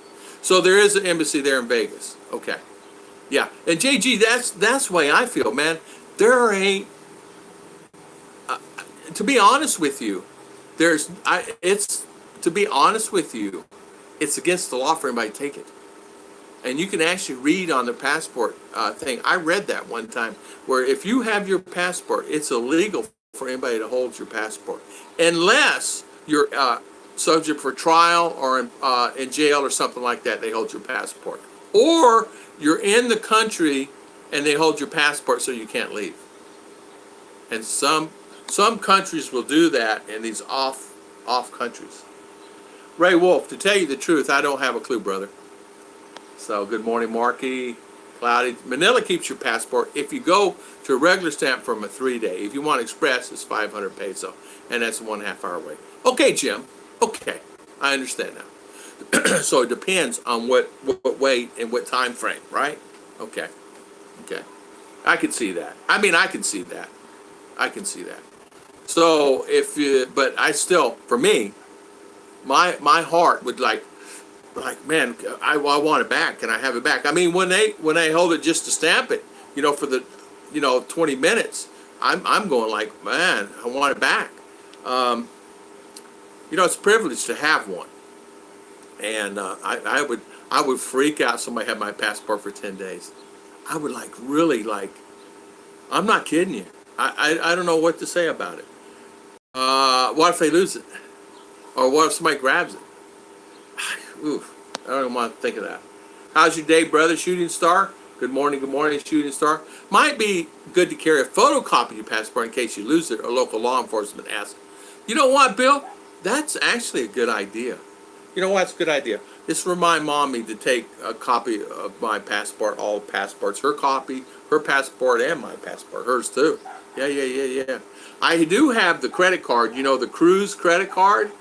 So there is an embassy there in Vegas. Okay. Yeah. And JG, that's the way I feel, man. There ain't. To be honest with you, to be honest with you, it's against the law for anybody to take it. And you can actually read on the passport thing. I read that one time, where if you have your passport, it's illegal for anybody to hold your passport, unless you're subject for trial or in jail or something like that. They hold your passport, or you're in the country and they hold your passport so you can't leave. And some countries will do that in these off countries. Ray Wolf, to tell you the truth, I don't have a clue, brother. So good morning, Marky. Cloudy. Manila keeps your passport. If you go to a regular stamp from a 3-day, if you want express, it's 500 peso, and that's 1.5 hour away. Okay, Jim. Okay, I understand now. So it depends on what weight and what time frame, right? Okay. I can see that. I mean, I can see that. So but I still, for me, my heart would like, man, I want it back. Can I have it back? I mean, when they hold it just to stamp it, for the, 20 minutes, I'm going like, man, I want it back. It's a privilege to have one, and I would freak out if somebody had my passport for 10 days. I would really I'm not kidding you. I don't know what to say about it. What if they lose it? Or what if somebody grabs it? Oof, I don't even want to think of that. How's your day, brother? Shooting Star? Good morning, Shooting Star. Might be good to carry a photocopy of your passport in case you lose it or local law enforcement asks. You know what, Bill? That's actually a good idea. You know what's a good idea? Just remind Mommy to take a copy of my passport, all passports, her copy, her passport, and my passport, hers too. Yeah. I do have the credit card, the cruise credit card.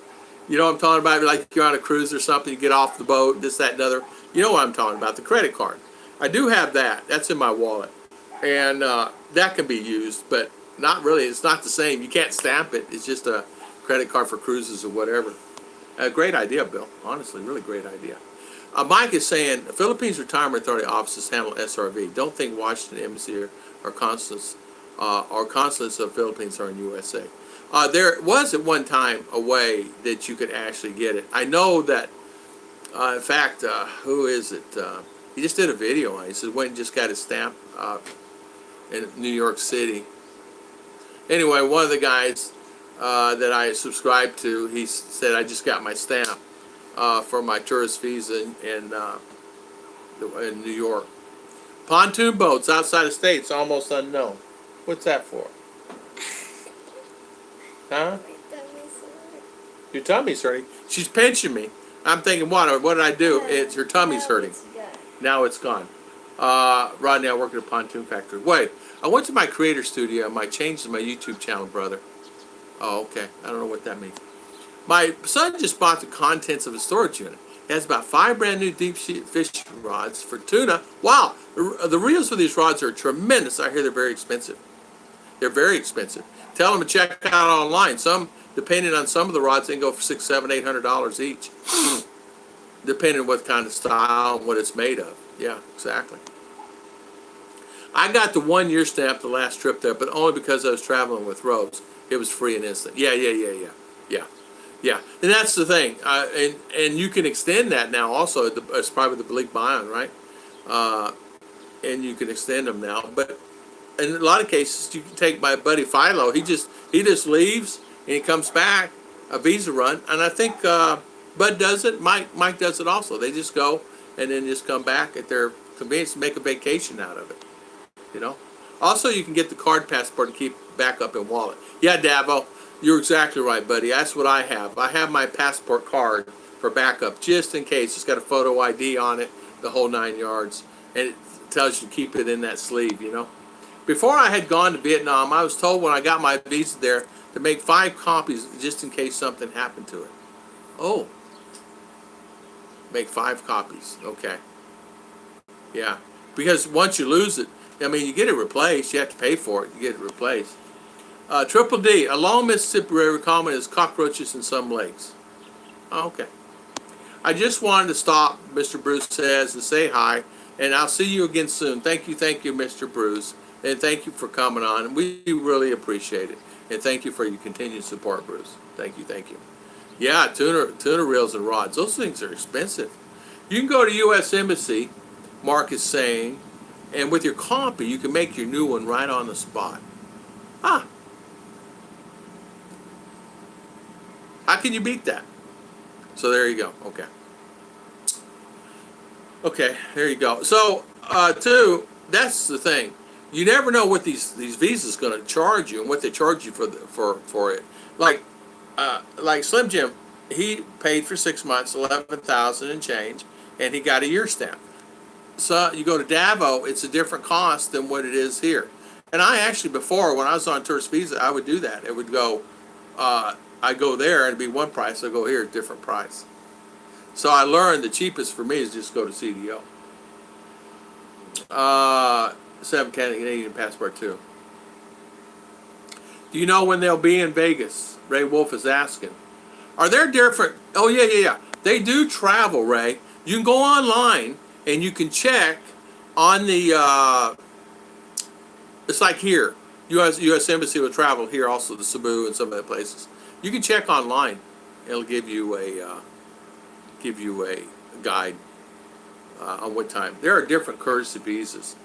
You know what I'm talking about? Like you're on a cruise or something, you get off the boat, this, that, and other. You know what I'm talking about, the credit card. I do have that. That's in my wallet. And that can be used, but not really. It's not the same. You can't stamp it. It's just a credit card for cruises or whatever. Great idea, Bill. Honestly, really great idea. Mike is saying, Philippines Retirement Authority offices handle SRV. Don't think Washington Embassy or consulates of Philippines are in USA. There was at one time a way that you could actually get it. I know that, in fact, who is it? He just did a video on it. He said, went and just got his stamp in New York City. Anyway, one of the guys that I subscribed to, he said, I just got my stamp for my tourist visa in New York. Pontoon boats outside of states, almost unknown. What's that for? Huh? Your tummy's hurting. She's pinching me. I'm thinking, what did I do? It's her tummy's hurting. Now it's gone. Rodney, I work at a pontoon factory. Wait, I went to my creator studio. I might change to my YouTube channel, brother. Oh, okay. I don't know what that means. My son just bought the contents of a storage unit. It has about 5 brand new deep sea fish rods for tuna. Wow, the reels for these rods are tremendous. I hear they're very expensive. They're very expensive. Tell them to check out online. Some, depending on some of the rods, they can go for $600, $700, $800 each, depending on what kind of style and what it's made of. Yeah, exactly. I got the 1-year stamp the last trip there, but only because I was traveling with Rose. It was free and instant. Yeah. And that's the thing. And you can extend that now also. It's probably the Bleak Bion, right? And you can extend them now. But in a lot of cases, you can take my buddy Philo. He just leaves and he comes back, a visa run. And I think Bud does it. Mike does it also. They just go and then just come back at their convenience and make a vacation out of it. Also, you can get the card passport and keep back up in wallet. Yeah, Davo. You're exactly right, buddy. That's what I have. I have my passport card for backup, just in case. It's got a photo ID on it, the whole 9 yards, and it tells you to keep it in that sleeve, you know. Before I had gone to Vietnam, I was told when I got my visa there to make 5 copies just in case something happened to it. Oh, make 5 copies. Okay. Yeah, because once you lose it, I mean, you get it replaced. You have to pay for it. You get it replaced. Triple D, a long Mississippi River common is cockroaches in some lakes. Okay. I just wanted to stop, Mr. Bruce says, and say hi, and I'll see you again soon. Thank you, Mr. Bruce, and thank you for coming on. And we really appreciate it. And thank you for your continued support, Bruce. Thank you, thank you. Yeah, tuna reels and rods. Those things are expensive. You can go to U.S. Embassy, Mark is saying, and with your copy, you can make your new one right on the spot. Ah. How can you beat that? So there you go. Okay. Okay, there you go. So, too, that's the thing. You never know what these visas going to charge you and what they charge you for it. Like Slim Jim, he paid for 6 months, 11,000 and change, and he got a year stamp. So you go to Davao, it's a different cost than what it is here. And I actually, before, when I was on tourist visa, I would do that. It would go, I go there and it'd be one price. I go here, different price. So I learned the cheapest for me is just go to CDO. 7 Canadian passport too. Do you know when they'll be in Vegas? Ray Wolf is asking. Are there different? Oh yeah. They do travel, Ray. You can go online and you can check on the. It's like here, U.S. Embassy will travel here, also to Cebu and some other places. You can check online. It'll give you a guide on what time. There are different courtesy visas,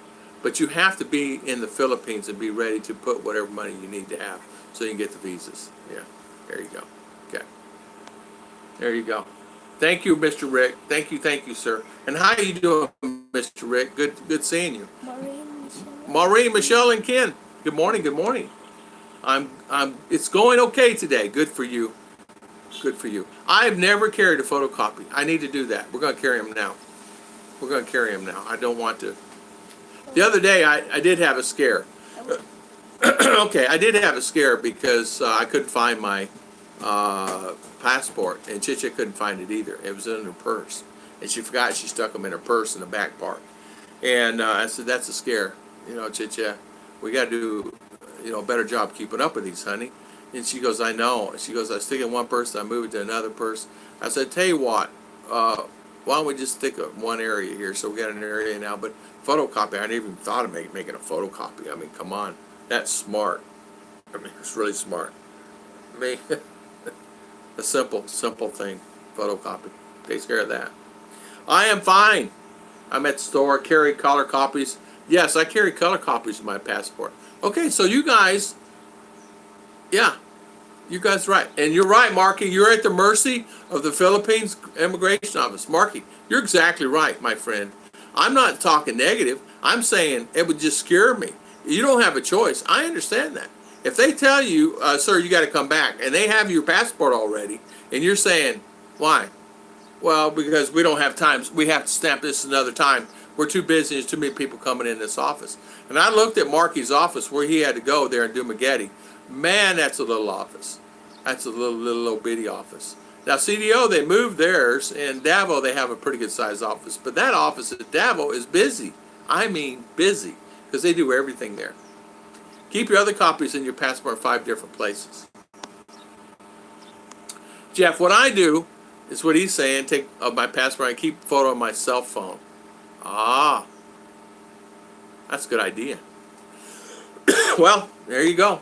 but you have to be in the Philippines and be ready to put whatever money you need to have so you can get the visas. Yeah, there you go. Okay, there you go. Thank you, Mr. Rick. Thank you, sir. And how are you doing, Mr. Rick? Good seeing you. Maureen, Michelle, and Ken. Good morning. It's going okay today. Good for you. I've never carried a photocopy. I need to do that. We're going to carry them now. I don't want to. The other day, I did have a scare. Okay, I did have a scare because I couldn't find my passport, and Chicha couldn't find it either. It was in her purse, and she forgot she stuck them in her purse in the back part. And I said, that's a scare. You know, Chicha, we got to do, a better job keeping up with these, honey. And she goes, I know. She goes, I stick it in one purse, I move it to another purse. I said, tell you what, why don't we just stick it one area here? So we got an area now, but photocopy, I never even thought of making a photocopy. I mean, come on, that's smart. I mean, it's really smart. I mean, a simple thing, photocopy, takes care of that. I am fine. I'm at the store, carry color copies. Yes, I carry color copies of my passport. Okay, so you guys, yeah, you guys right. And you're right, Marky. You're at the mercy of the Philippines Immigration Office. Marky, you're exactly right, my friend. I'm not talking negative. I'm saying it would just scare me. You don't have a choice. I understand that. If they tell you, sir, you got to come back, and they have your passport already, and you're saying, why? Well, because we don't have time. We have to stamp this another time. We're too busy. There's too many people coming in this office. And I looked at Marky's office where he had to go there and do Maggette. Man, that's a little office. That's a little bitty office. Now, CDO, they moved theirs, and Davao, they have a pretty good sized office. But that office at Davao is busy. I mean busy, because they do everything there. Keep your other copies in your passport in 5 different places. Jeff, what I do is what he's saying, take my passport, I keep a photo on my cell phone. Ah, that's a good idea. Well, there you go.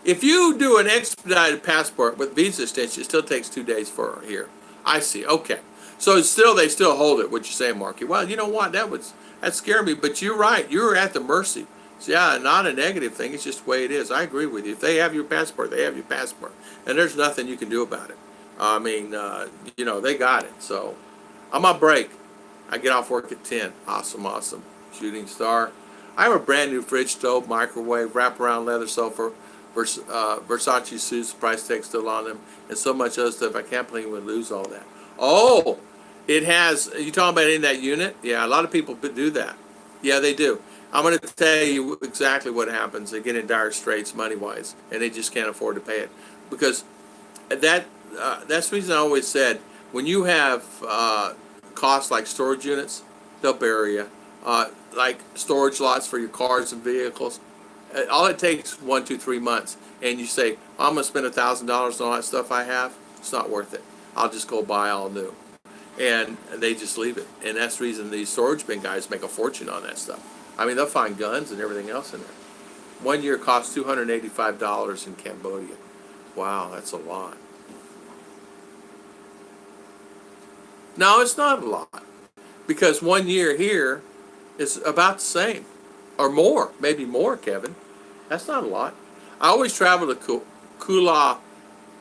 If you do an expedited passport with visa extension, it still takes 2 days for here. I see. Okay. So they still hold it, what you're saying, Marky. Well, you know what? That scared me, but you're right. You're at the mercy. So, yeah, not a negative thing. It's just the way it is. I agree with you. If they have your passport, they have your passport. And there's nothing you can do about it. I mean, they got it. So I'm on break. I get off work at 10. Awesome. Shooting star. I have a brand new fridge stove, microwave, wraparound leather sofa, Versace suits, price tag still on them, and so much other stuff. I can't believe we lose all that. Oh, it has. You talking about in that unit? Yeah, a lot of people do that. Yeah, they do. I'm going to tell you exactly what happens. They get in dire straits money wise, and they just can't afford to pay it because that's the reason I always said when you have costs like storage units, they'll bury you. Like storage lots for your cars and vehicles. All it takes 1, 2, 3 months, and you say, I'm gonna spend $1,000 on all that stuff I have. It's not worth it. I'll just go buy all new, and they just leave it. And that's the reason these storage bin guys make a fortune on that stuff. I mean, they'll find guns and everything else in there. 1 year costs $285 in Cambodia. Wow, that's a lot. No, it's not a lot, because 1 year here is about the same, or more, maybe more, Kevin. That's not a lot. I always travel to Kuala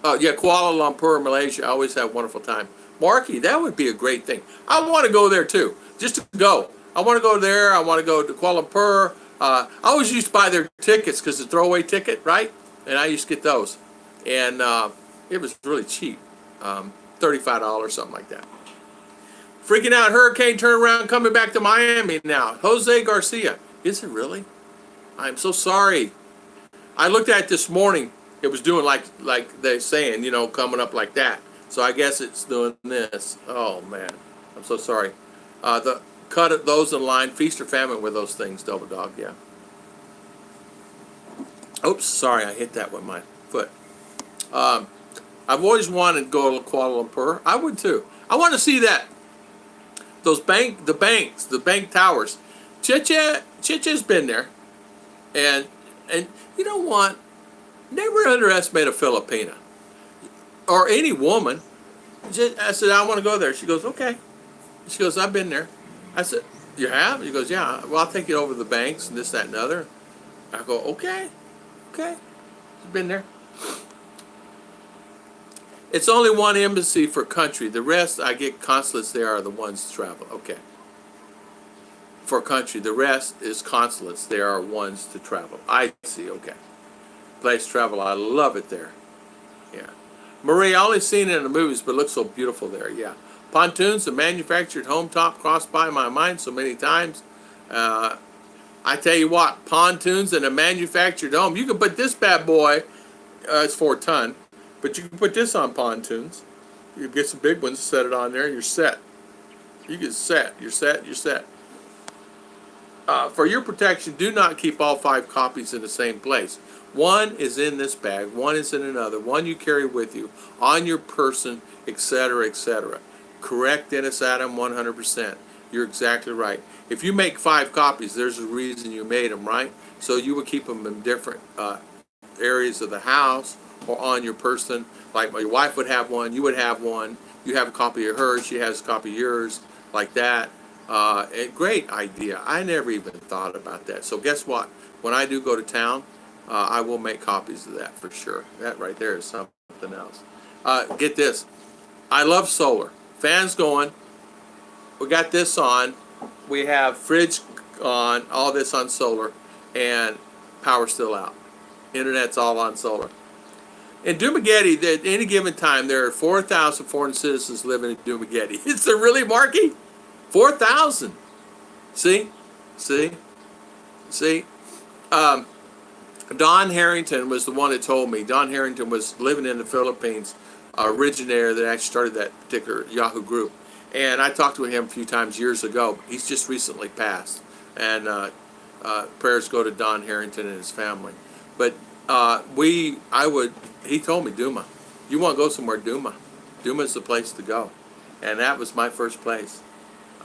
Lumpur, Malaysia. I always have a wonderful time. Marky, that would be a great thing. I want to go there too, just to go. I want to go there. I want to go to Kuala Lumpur. I always used to buy their tickets because the throwaway ticket, right? And I used to get those, and it was really cheap, $35, something like that. Freaking out hurricane turnaround coming back to Miami now. Jose Garcia. Is it really? I'm so sorry. I looked at it this morning. It was doing like they're saying, coming up like that. So I guess it's doing this. Oh, man. I'm so sorry. Cut those in line. Feast or famine with those things, Double Dog. Yeah. Oops, sorry. I hit that with my foot. I've always wanted to go to Kuala Lumpur. I would too. I want to see that. The bank towers. Chicha's been there, and you know what? Never underestimate a Filipina or any woman. I said I want to go there. She goes, okay. She goes, I've been there. I said, you have? She goes, yeah. Well, I'll take you over the banks and this, that, and the other. I go, okay. She's been there. It's only one embassy for country. The rest, I get consulates there are the ones to travel. Okay. For country. The rest is consulates. There are ones to travel. I see. Okay. Place to travel. I love it there. Yeah. Marie, I only seen it in the movies, but it looks so beautiful there. Yeah. Pontoons, the manufactured home top, crossed by my mind so many times. I tell you what, pontoons and a manufactured home. You can put this bad boy, it's 4 ton, but you can put this on pontoons. You get some big ones, set it on there, and you're set. You get set. You're set. For your protection, do not keep all 5 copies in the same place. One is in this bag, one is in another, one you carry with you, on your person, etc., etc. Correct, Dennis Adam, 100%. You're exactly right. If you make 5 copies, there's a reason you made them, right? So you would keep them in different areas of the house or on your person. Like your wife would have one, you would have one. You have a copy of hers, she has a copy of yours, like that. A great idea. I never even thought about that. So guess what? When I do go to town, I will make copies of that for sure. That right there is something else. Get this. I love solar. Fans going. We got this on. We have fridge on. All this on solar. And power still out. Internet's all on solar. In Dumaguete, at any given time, there are 4,000 foreign citizens living in Dumaguete. Is there really, Marky? 4,000. See? Don Harrington was the one that told me. Don Harrington was living in the Philippines, originator that actually started that particular Yahoo group. And I talked to him a few times years ago. He's just recently passed. And prayers go to Don Harrington and his family. But he told me, Duma. You want to go somewhere, Duma. Duma's the place to go. And that was my first place.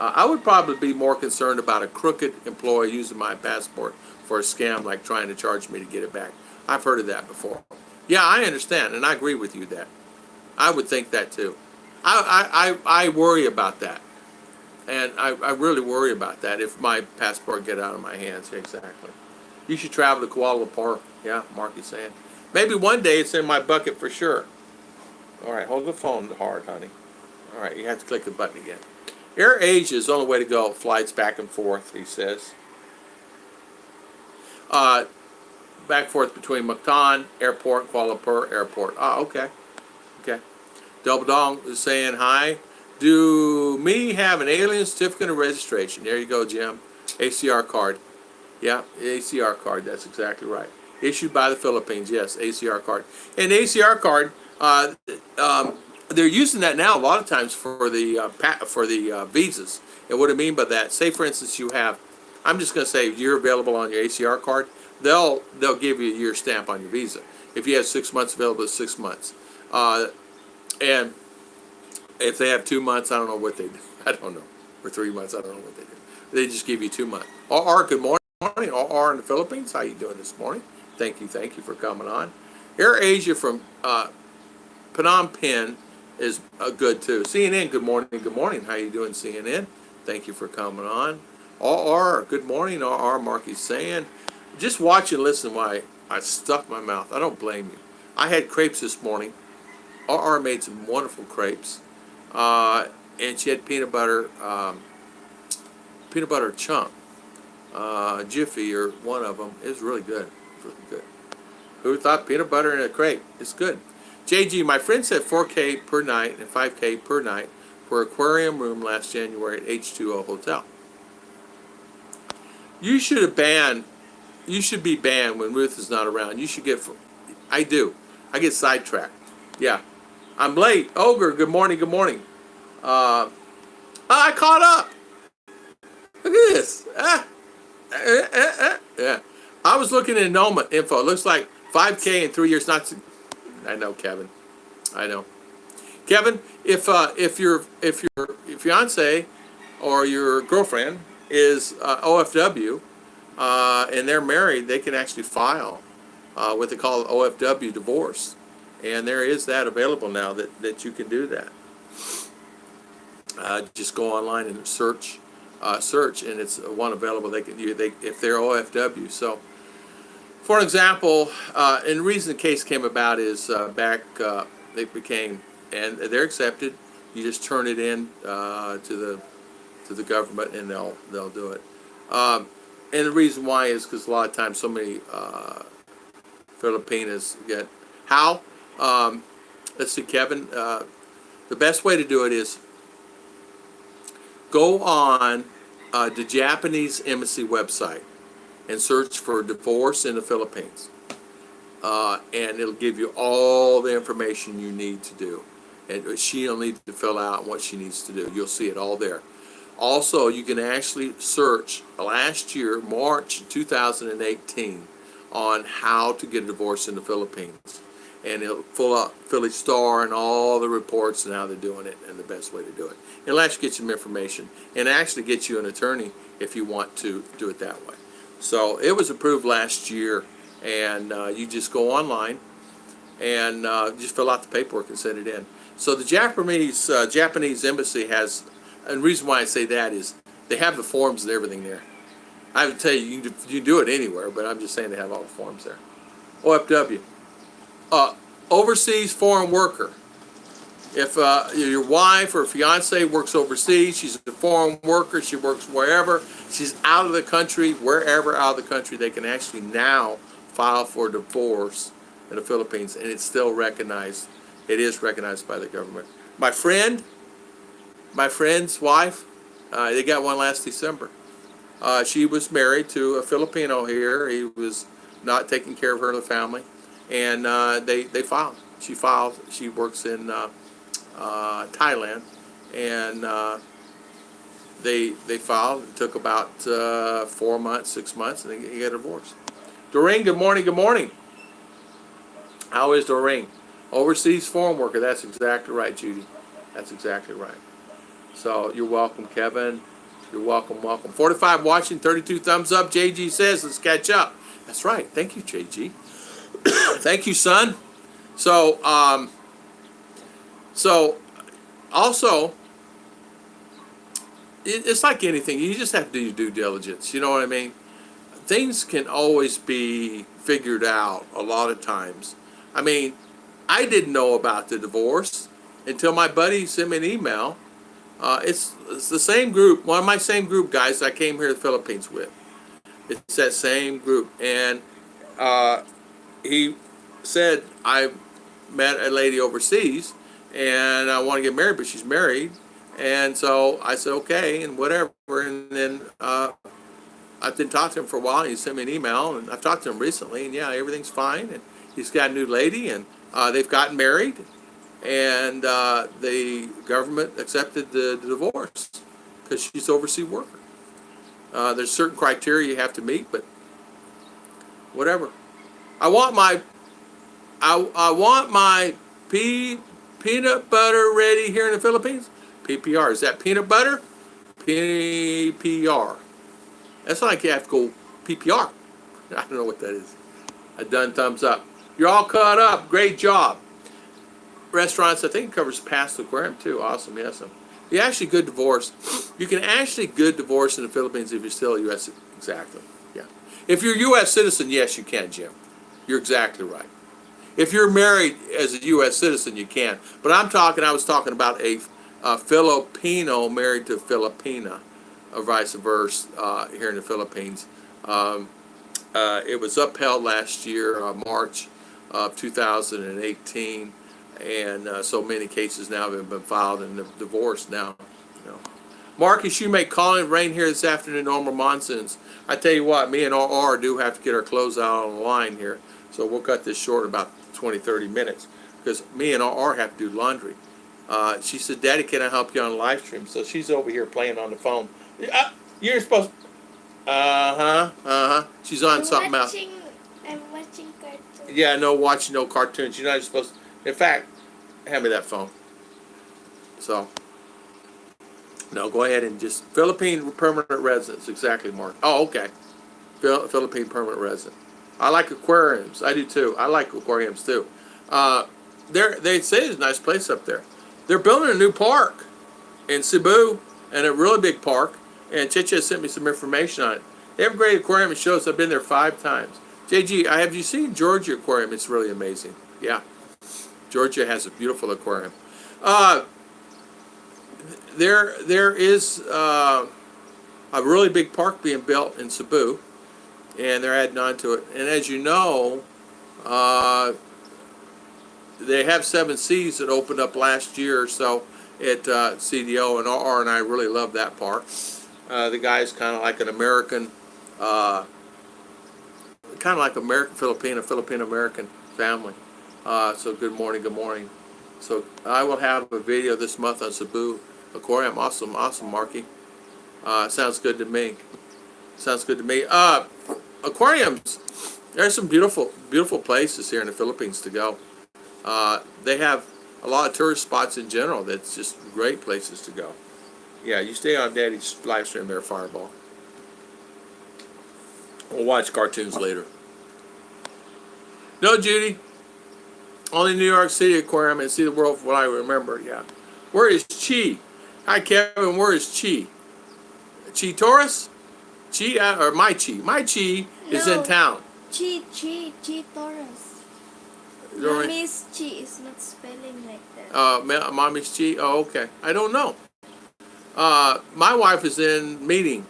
I would probably be more concerned about a crooked employee using my passport for a scam, like trying to charge me to get it back. I've heard of that before. Yeah, I understand, and I agree with you that. I would think that too. I worry about that. And I really worry about that if my passport get out of my hands. Exactly. You should travel to Kuala Lumpur. Yeah, Marky's saying. Maybe one day it's in my bucket for sure. All right, hold the phone hard, honey. All right, you have to click the button again. Air Asia is the only way to go. Flights back and forth, he says. back and forth between Mactan Airport, Kuala Lumpur Airport. Ah, okay. Okay. Double Dong is saying hi. Do me have an alien certificate of registration? There you go, Jim. ACR card. Yeah, ACR card. That's exactly right. Issued by the Philippines. Yes, ACR card. And the ACR card, they're using that now a lot of times for the visas. And what I mean by that, say for instance you have, I'm just going to say you're available on your ACR card. They'll give you a year stamp on your visa. If you have 6 months available, it's 6 months. And if they have 2 months, I don't know what they do. I don't know. Or 3 months, I don't know what they do. They just give you 2 months. RR, good morning. RR in the Philippines, how you doing this morning? Thank you for coming on. Air Asia from Phnom Penh is good too. CNN, good morning. How you doing, CNN? Thank you for coming on. RR, good morning. RR, Marky's saying. Just watch and listen while I stuff my mouth. I don't blame you. I had crepes this morning. RR made some wonderful crepes. And she had peanut butter chunk, Jiffy or one of them. It was really good. Really good. Who thought peanut butter in a crepe? It's good. JG, my friend said 4K per night and 5K per night for aquarium room last January at H2O Hotel. You should be banned when Ruth is not around. You should get, I do. I get sidetracked. Yeah. I'm late. Ogre, good morning. I caught up. Look at this. Yeah. I was looking at Noma info. It looks like 5K in 3 years. Not. I know, Kevin. I know. Kevin, if your fiance or your girlfriend is OFW and they're married, they can actually file what they call OFW divorce. And there is that available now that you can do that. Just go online and search, and it's one available. They can if they're OFW. So, for example, and the reason the case came about is they became, and they're accepted. You just turn it in to the government, and they'll do it. And the reason why is because a lot of times so many Filipinas get how. Let's see, Kevin. The best way to do it is go on the Japanese embassy website and search for divorce in the Philippines. And it'll give you all the information you need to do. And she'll need to fill out what she needs to do. You'll see it all there. Also, you can actually search last year, March 2018, on how to get a divorce in the Philippines. And it'll pull up Philly Star and all the reports and how they're doing it and the best way to do it. It'll actually get you some information and actually get you an attorney if you want to do it that way. So it was approved last year, and you just go online and just fill out the paperwork and send it in. So the Japanese embassy has, and the reason why I say that is they have the forms and everything there. I would tell you, you can do it anywhere, but I'm just saying they have all the forms there. OFW. Overseas foreign worker. If your wife or fiance works overseas, she's a foreign worker, she works wherever, she's out of the country, wherever out of the country, they can actually now file for divorce in the Philippines, and it's still recognized. It is recognized by the government. My friend's wife, they got one last December. She was married to a Filipino here. He was not taking care of her and the family. And they filed. She filed. She works in Thailand, and they filed. It took about 4 months, 6 months, and they got a divorce. Doreen, good morning. How is Doreen? Overseas foreign worker. That's exactly right, Judy. That's exactly right. So you're welcome, Kevin. You're welcome. 45 watching, 32 thumbs up. JG says, let's catch up. That's right. Thank you, JG. Thank you, son. So also, it's like anything. You just have to do your due diligence. You know what I mean? Things can always be figured out a lot of times. I mean, I didn't know about the divorce until my buddy sent me an email. It's the same group, one of my same group guys I came here to the Philippines with. It's that same group. And he said, I met a lady overseas and I want to get married, but she's married. And so I said, okay, and whatever. And then I didn't talk to him for a while. And he sent me an email, and I've talked to him recently, and yeah, everything's fine. And he's got a new lady, and they've gotten married, and the government accepted the divorce because she's overseas worker. There's certain criteria you have to meet, but whatever. I want my peanut butter ready here in the Philippines. PPR. Is that peanut butter? PPR. That's like you have to go PPR. I don't know what that is. A done thumbs up. You're all caught up. Great job. Restaurants, I think it covers past aquarium too. Awesome. Yes. You actually good divorce. You can actually good divorce in the Philippines if you're still a U.S. Exactly. Yeah. If you're a U.S. citizen, yes, you can, Jim. You're exactly right. If you're married as a U.S. citizen, you can. But I was talking about a Filipino married to Filipina, or vice versa, here in the Philippines. It was upheld last year, March of 2018, and so many cases now have been filed and divorced now. You know. Marcus, you may call in rain here this afternoon, normal monsoons. I tell you what, me and RR do have to get our clothes out on the line here, so we'll cut this short about 20, 30 minutes, because me and RR have to do laundry. She said, Daddy, can I help you on live stream? So she's over here playing on the phone. You're supposed She's on something else. I'm watching cartoons. Yeah, no watching no cartoons. You're not supposed to. In fact, hand me that phone. So, no, go ahead and just, Philippine permanent residence. Exactly, Mark. Oh, okay. Philippine permanent resident. I like aquariums. I do too. I like aquariums too. They say it's a nice place up there. They're building a new park in Cebu, and a really big park. And Chicha sent me some information on it. They have a great aquarium. It shows I've been there 5 times. JG, have you seen Georgia Aquarium? It's really amazing. Yeah. Georgia has a beautiful aquarium. There is a really big park being built in Cebu, and they're adding on to it. And as you know, they have 7 Seas that opened up last year or so at CDO, and RR and I really love that park. The guy's kind of like an American, Filipino-American family. So good morning, good morning. So I will have a video this month on Cebu Aquarium. Awesome, Marky. Sounds good to me. Sounds good to me. Aquariums. There's some beautiful places here in the Philippines to go. They have a lot of tourist spots in general. That's just great places to go. Yeah, you stay on Daddy's live stream there, Fireball. We'll watch cartoons later. No, Judy. Only New York City Aquarium and see the world from what I remember. Yeah. Where is Chi? Hi, Kevin. Where is Chi? Chi Torres? Chi or My Chi? My Chi is in town. Chi Torres. Mommy's Chi is not spelling like that. Mommy's Chi? Oh, okay. I don't know. My wife is in meeting.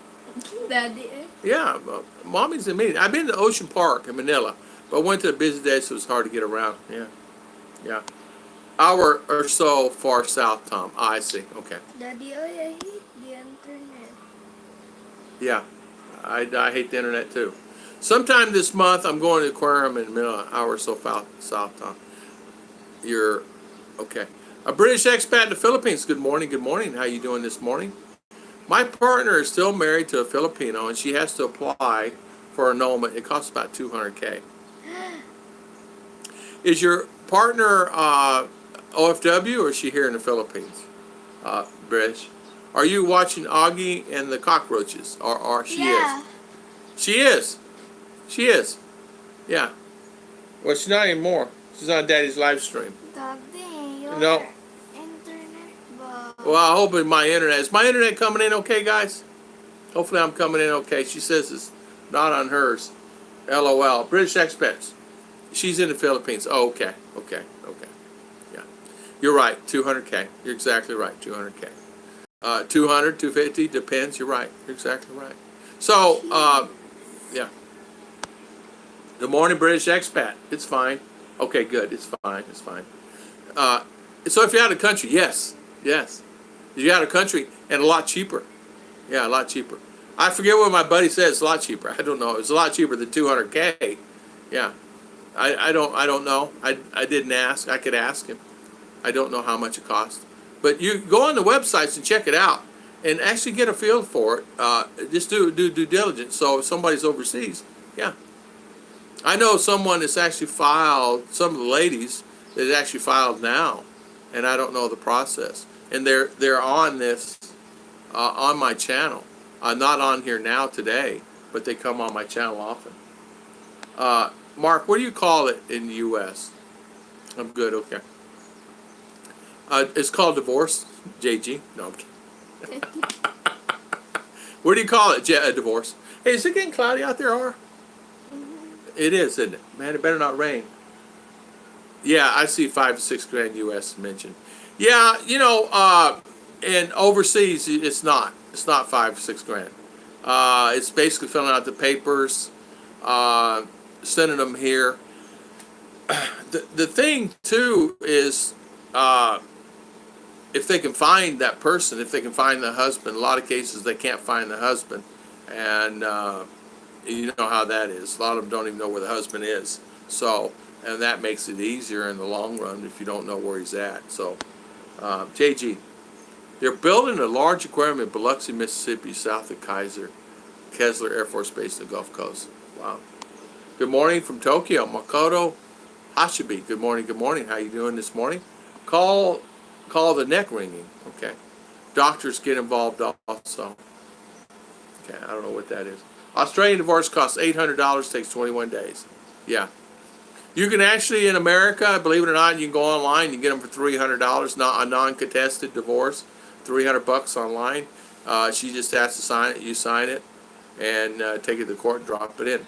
Daddy, Yeah, Mommy's in meeting. I've been to Ocean Park in Manila, but went to a busy day, so it was hard to get around. Yeah. Hour or so far south, Tom. I see. Okay. Daddy, I hate the internet. Yeah, I hate the internet too. Sometime this month, I'm going to the aquarium in Manila, hour or so south, Tom. You're okay. A British expat in the Philippines. Good morning. Good morning. How you doing this morning? My partner is still married to a Filipino, and she has to apply for annulment. It costs about $200K. Is your partner OFW, or is she here in the Philippines? British. Are you watching Augie and the Cockroaches? Or she is. She is. She is. Yeah. Well, she's not anymore. She's on Daddy's live stream. Daddy, your No. internet box. Well, I hope my internet. Is my internet coming in okay, guys? Hopefully I'm coming in okay. She says it's not on hers. LOL. British expats. She's in the Philippines. Oh, okay. Yeah. You're right. 200K. You're exactly right. 200K. 200, 250, depends. You're right. You're exactly right. So, yeah. Good morning, British expat. It's fine. Okay, good. It's fine. It's fine. Uh, so if you're out of country, yes, yes. If you're out of country and a lot cheaper. Yeah, a lot cheaper. I forget what my buddy said. It's a lot cheaper. I don't know. It's a lot cheaper than 200K. Yeah. I don't know. I didn't ask. I could ask him. I don't know how much it costs. But you go on the websites and check it out and actually get a feel for it. Just do due diligence. So if somebody's overseas, yeah. I know someone that's actually filed, some of the ladies that actually filed now, and I don't know the process. And they're on this, on my channel. Not on here now today, but they come on my channel often. Mark, what do you call it in the U.S.? I'm good, okay. It's called divorce, JG. No, I'm kidding. What do you call it, divorce? Hey, is it getting cloudy out there, R? It is, isn't it? Man, it better not rain. Yeah, I see 5 to 6 grand U.S. mentioned. Yeah, you know, and overseas, it's not. It's not 5 to 6 grand. It's basically filling out the papers, sending them here. The thing, too, is if they can find that person, if they can find the husband, a lot of cases they can't find the husband. And you know how that is. A lot of them don't even know where the husband is. So, and that makes it easier in the long run if you don't know where he's at. So, JG, they're building a large aquarium in Biloxi, Mississippi, south of Kessler Air Force Base in the Gulf Coast. Wow. Good morning from Tokyo, Makoto Hashibi. Good morning, good morning. How you doing this morning? Call the neck ringing. Okay. Doctors get involved also. Okay, I don't know what that is. Australian divorce costs $800, takes 21 days. Yeah. You can actually, in America, believe it or not, you can go online, you can get them for $300, not a non-contested divorce, $300 online. She just has to sign it, you sign it, and take it to court and drop it in.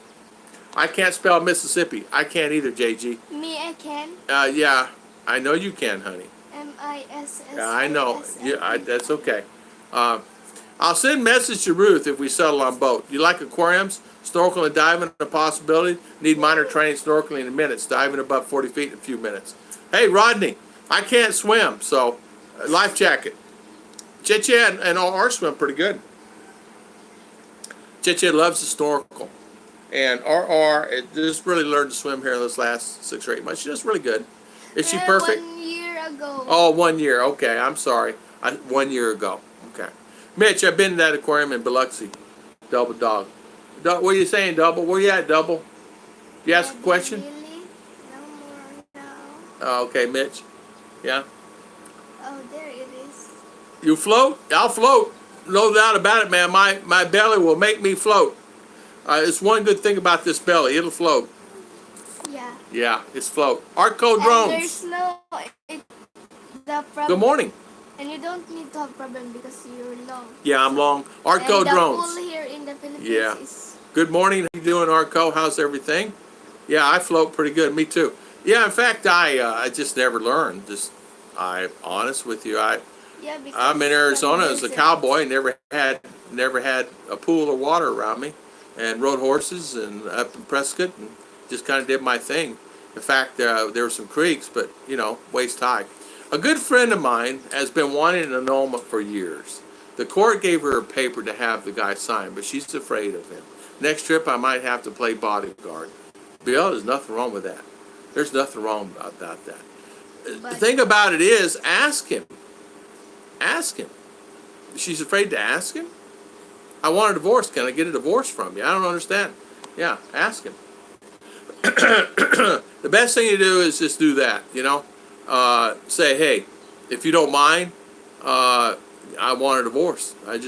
I can't spell Mississippi. I can't either, JG. Me, I can. Yeah, I know you can, honey. MISS. Yeah, I know. Yeah, that's okay. I'll send a message to Ruth if we settle on boat. You like aquariums? Snorkeling and diving a possibility? Need minor training snorkeling in minutes. Diving above 40 feet in a few minutes. Hey, Rodney, I can't swim, so life jacket. Chicha and RR swim pretty good. Chicha loves to snorkel. And RR just really learned to swim here in this last 6 or 8 months. She does really good. Is she perfect? 1 year ago. Oh, 1 year. Okay, I'm sorry. 1 year ago. Okay. Mitch, I've been to that aquarium in Biloxi. Double dog. What are you saying, Double? Where you at, Double? You ask a question? Really? No more now. Oh, okay, Mitch. Yeah. Oh, there it is. You float? I'll float. No doubt about it, man. My belly will make me float. It's one good thing about this belly. It'll float. Yeah. Yeah, it's float. Arco And drones. there's no the problem. Good morning. And you don't need to have problem because you're long. Yeah, I'm long. Arco and the drones. pool here in the Philippines Yeah. is... Good morning. How you doing, Arco? How's everything? Yeah, I float pretty good. Me too. Yeah, in fact, I just never learned. I'm honest with you. Yeah, because I'm in Arizona as a desert. cowboy. Never had a pool of water around me, and rode horses and up in Prescott and just kind of did my thing. In fact, there were some creeks, but you know, waist high. A good friend of mine has been wanting an annulment for years. The court gave her a paper to have the guy sign, but she's afraid of him. Next trip, I might have to play bodyguard. Bill, there's nothing wrong with that. There's nothing wrong about that. The thing about it is, ask him. Ask him. She's afraid to ask him? I want a divorce. Can I get a divorce from you? I don't understand. Yeah, ask him. The best thing to do is just do that, you know. Say, hey, if you don't mind, I want a divorce. I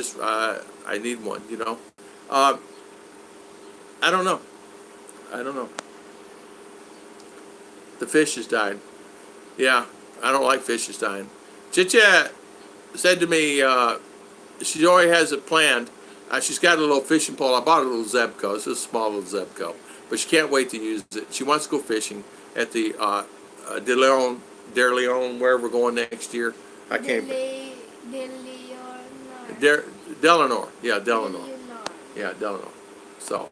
need one, you know. I don't know. The fish has died. Yeah, I don't like fishes dying. Chicha said to me, she already has it planned. She's got a little fishing pole. I bought a little Zebco. It's a small little Zebco. But she can't wait to use it. She wants to go fishing at the De Leon, wherever we're going next year. I can't. Delenor. Delenor. Yeah, Delenor. Delenor. Yeah, Delenor. So,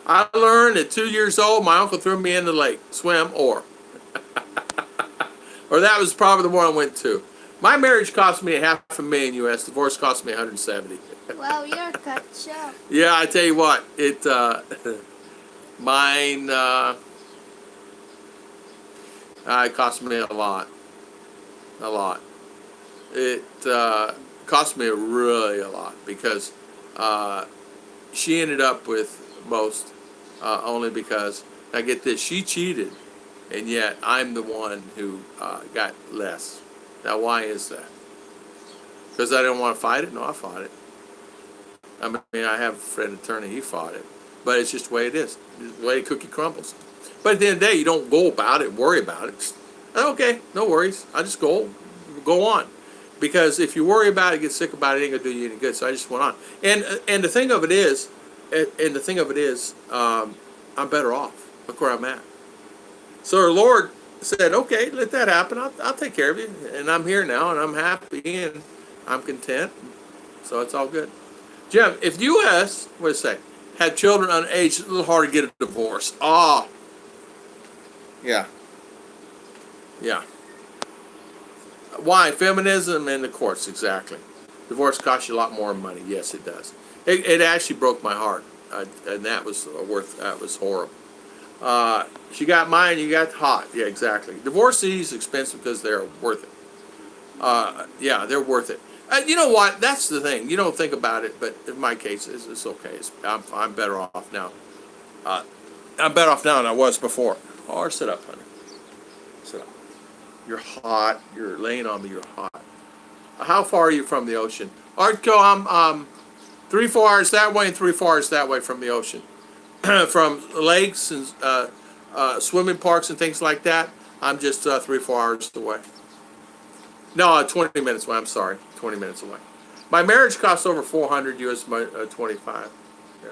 I learned at 2 years old, my uncle threw me in the lake, swim or that was probably the one I went to. My marriage cost me $500,000 US. Divorce cost me 170. Wow, you're catch up. Yeah, I tell you what, mine, it cost me a lot. It cost me really a lot because she ended up with most only because, I get this, she cheated, and yet I'm the one who got less. Now, why is that? Because I didn't want to fight it? No, I fought it. I mean, I have a friend attorney, he fought it. But it's just the way it is. It's the way a cookie crumbles. But at the end of the day, you don't go about it, worry about it. Okay, no worries. I just go on. Because if you worry about it, get sick about it, it ain't gonna do you any good. So I just went on. And the thing of it is, I'm better off. Look where I'm at. So our Lord said, okay, let that happen. I'll take care of you. And I'm here now, and I'm happy, and I'm content. So it's all good. Jim, if the U.S., what did I say, had children underage, it's a little hard to get a divorce. Yeah. Why? Feminism in the courts, exactly. Divorce costs you a lot more money. Yes, it does. It actually broke my heart, and that was horrible. She got mine, you got hot. Yeah, exactly. Divorcees expensive because they're worth it. Yeah, they're worth it. You know what? That's the thing. You don't think about it, but in my case, it's okay. I'm better off now. I'm better off now than I was before. Or sit up, honey. Sit up. You're hot. You're laying on me. You're hot. How far are you from the ocean? Artco, I'm 3-4 hours that way and 3-4 hours that way from the ocean. From lakes and swimming parks and things like that, I'm just 3-4 hours away. No, 20 minutes away. I'm sorry, 20 minutes away. My marriage costs over 400 US 25. Yeah.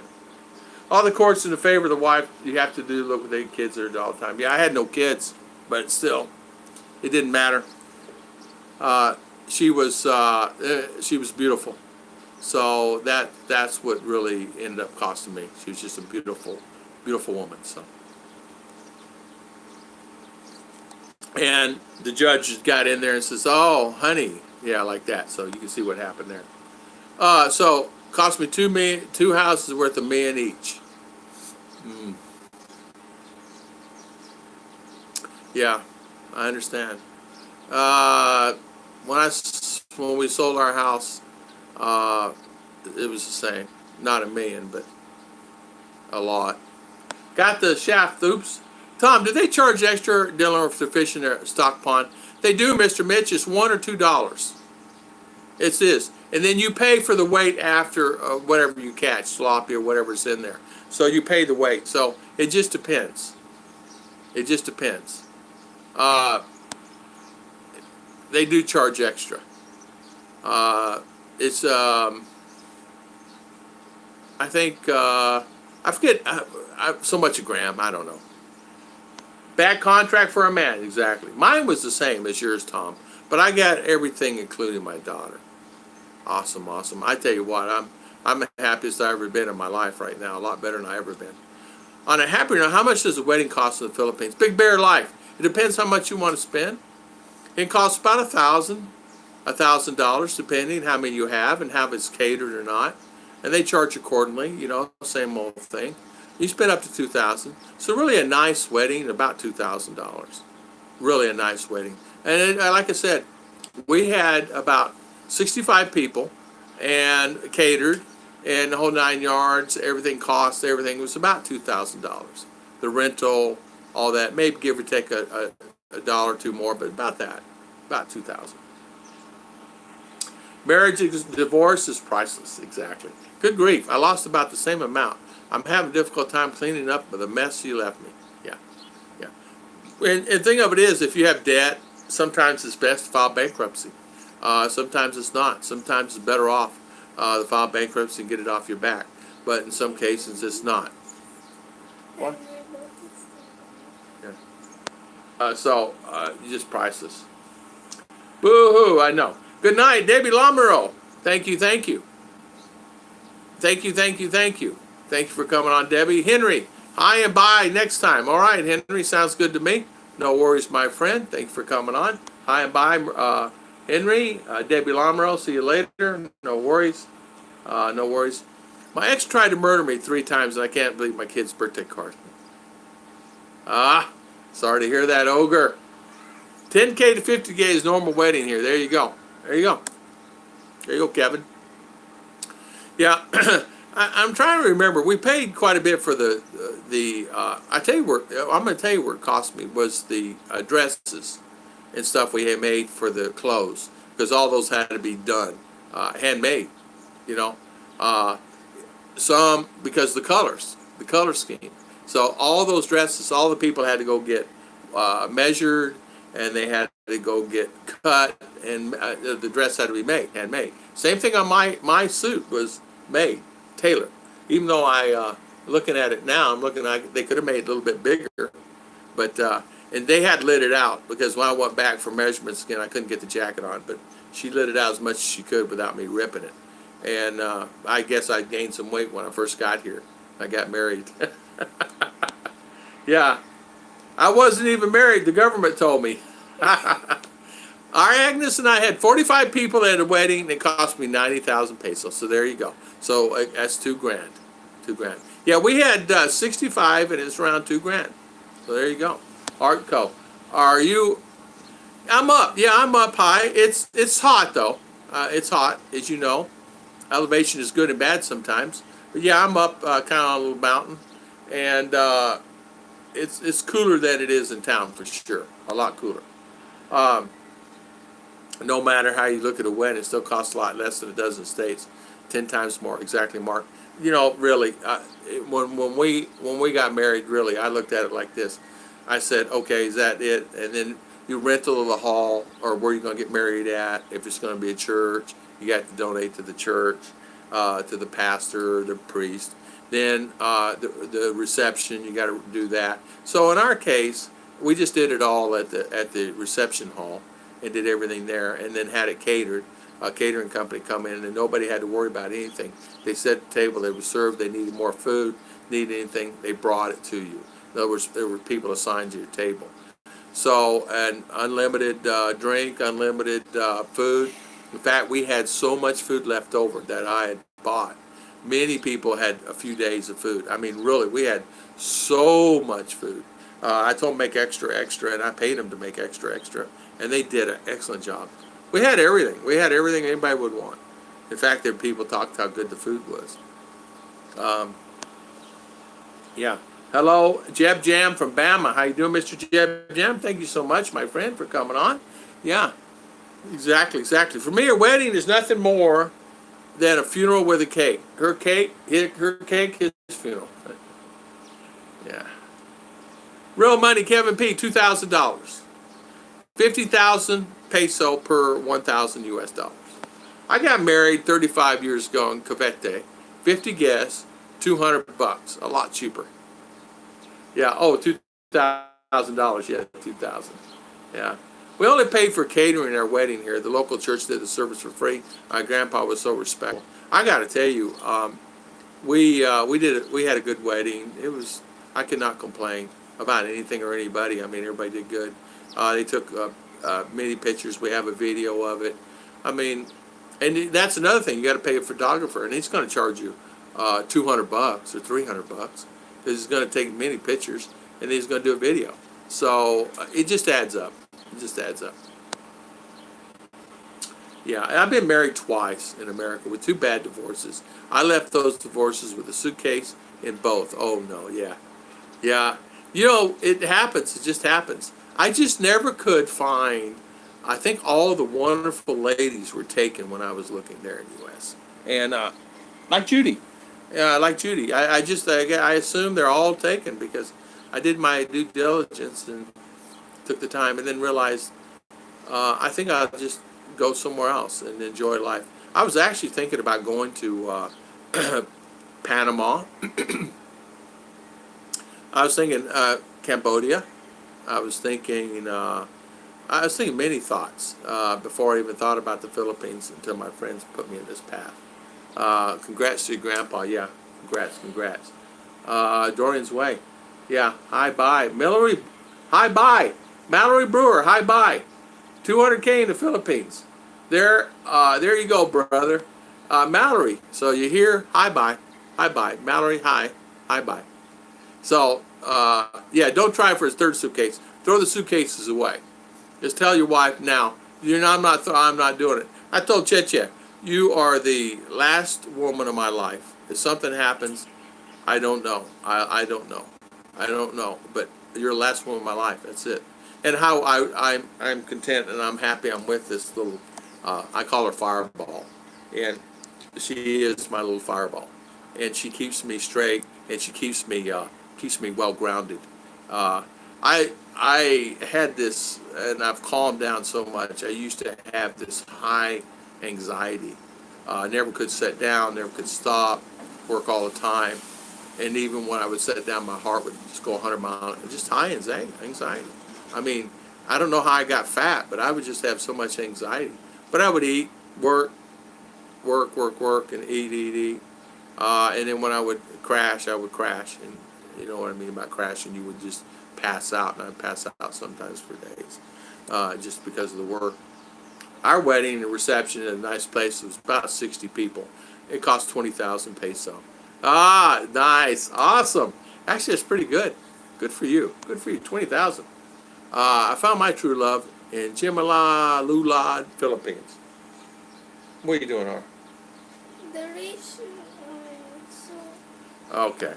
All the courts in the favor of the wife. You have to look with 8 kids there all the time. Yeah, I had no kids, but still, it didn't matter. She was beautiful. So that's what really ended up costing me. She was just a beautiful woman. So, and the judge got in there and says, "Oh, honey, yeah, like that." So you can see what happened there. So cost me two houses worth $1 million each. Yeah, I understand. When we sold our house. It was the same. Not $1 million, but a lot. Got the shaft. Oops. Tom, do they charge extra dealing with the fish in their stock pond? They do, Mr. Mitch. It's $1 or $2. It's this. And then you pay for the weight after whatever you catch, sloppy or whatever's in there. So you pay the weight. So it just depends. It just depends. They do charge extra. It's I think I forget so much a gram. I don't know. Bad contract for a man, exactly. Mine was the same as yours, Tom, but I got everything, including my daughter. Awesome. I tell you what, I'm the happiest I've ever been in my life right now. A lot better than I ever been. On a happier note, how much does a wedding cost in the Philippines? Big Bear Life. It depends how much you want to spend. It costs about $1,000, depending how many you have and how it's catered or not. And they charge accordingly, same old thing. You spend up to $2,000. So really a nice wedding, about $2,000. Really a nice wedding. And like I said, we had about 65 people and catered and the whole 9 yards, everything was about $2,000. The rental, all that, maybe give or take a dollar or two more, but about that, about $2,000. Marriage divorce is priceless, exactly. Good grief, I lost about the same amount. I'm having a difficult time cleaning up the mess you left me. Yeah. And the thing of it is, if you have debt, sometimes it's best to file bankruptcy. Sometimes it's not. Sometimes it's better off to file bankruptcy and get it off your back. But in some cases, it's not. What? Yeah. You just priceless. Boo-hoo, I know. Good night, Debbie Lamoureux. Thank you. Thank you for coming on, Debbie. Henry, hi and bye next time. All right, Henry, sounds good to me. No worries, my friend. Thank you for coming on. Hi and bye, Henry. Debbie Lamoureux, see you later. No worries. No worries. My ex tried to murder me 3 times, and I can't believe my kid's birthday card. Sorry to hear that, ogre. 10K to 50K is normal wedding here. There you go. There you go. There you go, Kevin. Yeah, I'm trying to remember. We paid quite a bit for the I tell you where I'm going to tell you where it cost me was the dresses and stuff we had made for the clothes, because all those had to be done handmade. You know, some because the color scheme. So all those dresses, all the people had to go get measured, and they had to go get cut, and the dress had to be made, handmade. Same thing on my suit was made, tailored. Even though looking at it now, I'm looking at they could have made it a little bit bigger, but and they had lit it out, because when I went back for measurements again, I couldn't get the jacket on, but she lit it out as much as she could without me ripping it. And I guess I gained some weight when I first got here. I got married. Yeah, I wasn't even married. The government told me. Our Agnes and I had 45 people at a wedding, and it cost me 90,000 pesos. So there you go. So that's $2,000. $2,000. Yeah, we had 65, and it's around $2,000. So there you go. Artco, are you? I'm up. Yeah, I'm up high. It's hot though. It's hot, as you know. Elevation is good and bad sometimes. But yeah, I'm up kind of on a little mountain, and it's cooler than it is in town for sure. A lot cooler. No matter how you look at a wedding, it still costs a lot less than it does in the States. 10 times more, exactly, Mark. You know, really, when we got married, really, I looked at it like this. I said, okay, is that it? And then you rental the hall, or where you're going to get married at. If it's going to be a church, you got to donate to the church, to the pastor, the priest. Then the reception, you got to do that. So in our case, we just did it all at the reception hall and did everything there, and then had it catered. A catering company come in, and nobody had to worry about anything. They set the table, they were served, they needed more food, needed anything, they brought it to you. In other words, there were people assigned to your table. So, and unlimited drink, unlimited food. In fact, we had so much food left over that I had bought. Many people had a few days of food. I mean, really, we had so much food. I told them make extra, and I paid them to make extra, and they did an excellent job. We had everything. We had everything anybody would want. In fact, there people talked how good the food was. Yeah. Hello, Jeb Jam from Bama. How you doing, Mr. Jeb Jam? Thank you so much, my friend, for coming on. Yeah, exactly. For me, a wedding is nothing more than a funeral with a cake. Her cake, his funeral. Yeah. Real money, Kevin P. $2,000. 50,000 peso per 1,000 US dollars. I got married 35 years ago in Cavite. 50 guests, $200. A lot cheaper. Yeah. Oh, $2,000. Yeah, 2,000. Yeah. We only paid for catering our wedding here. The local church did the service for free. My grandpa was so respectful. I got to tell you, we had a good wedding. I could not complain about anything or anybody. I mean, everybody did good. They took many pictures. We have a video of it. I mean, and that's another thing. You got to pay a photographer, and he's going to charge you $200 or $300 because he's going to take many pictures, and he's going to do a video. So it just adds up. It just adds up. Yeah, I've been married twice in America with 2 bad divorces. I left those divorces with a suitcase in both. Oh no, yeah. Yeah. You know, it happens. It just happens. I just never could find, I think all the wonderful ladies were taken when I was looking there in the U.S. And like Judi. Yeah, like Judi. I assume they're all taken because I did my due diligence and took the time and then realized I think I'll just go somewhere else and enjoy life. I was actually thinking about going to Panama. I was thinking Cambodia. I was thinking many thoughts before I even thought about the Philippines until my friends put me in this path. Congrats to your grandpa. Yeah, Congrats. Dorian's Way. Yeah, hi, bye. Mallory, hi, bye. Mallory Brewer, hi, bye. 200K in the Philippines. There you go, brother. Mallory, so you hear, hi, bye. Hi, bye. Mallory, hi. Hi, bye. So, yeah, don't try for his third suitcase. Throw the suitcases away. Just tell your wife now, I'm not doing it. I told Cheche, you are the last woman of my life. If something happens, I don't know. I don't know. I don't know. But you're the last woman of my life. That's it. And how I'm content and I'm happy I'm with this little, I call her Fireball. And she is my little fireball. And she keeps me straight and she keeps me well grounded. I had this, and I've calmed down so much. I used to have this high anxiety. I never could sit down, never could stop, work all the time. And even when I would sit down, my heart would just go 100 miles, just high anxiety. I mean, I don't know how I got fat, but I would just have so much anxiety. But I would eat, work, and eat. And then when I would crash, And you know what I mean about crashing, you would just pass out, and I'd pass out sometimes for days, just because of the work. Our wedding and reception at a nice place was about 60 people. It cost 20,000 peso. Ah, nice, awesome. Actually, it's pretty good. Good for you. 20,000. I found my true love in Chimala, Lulad, Philippines. What are you doing, Ar? The rich, so Okay.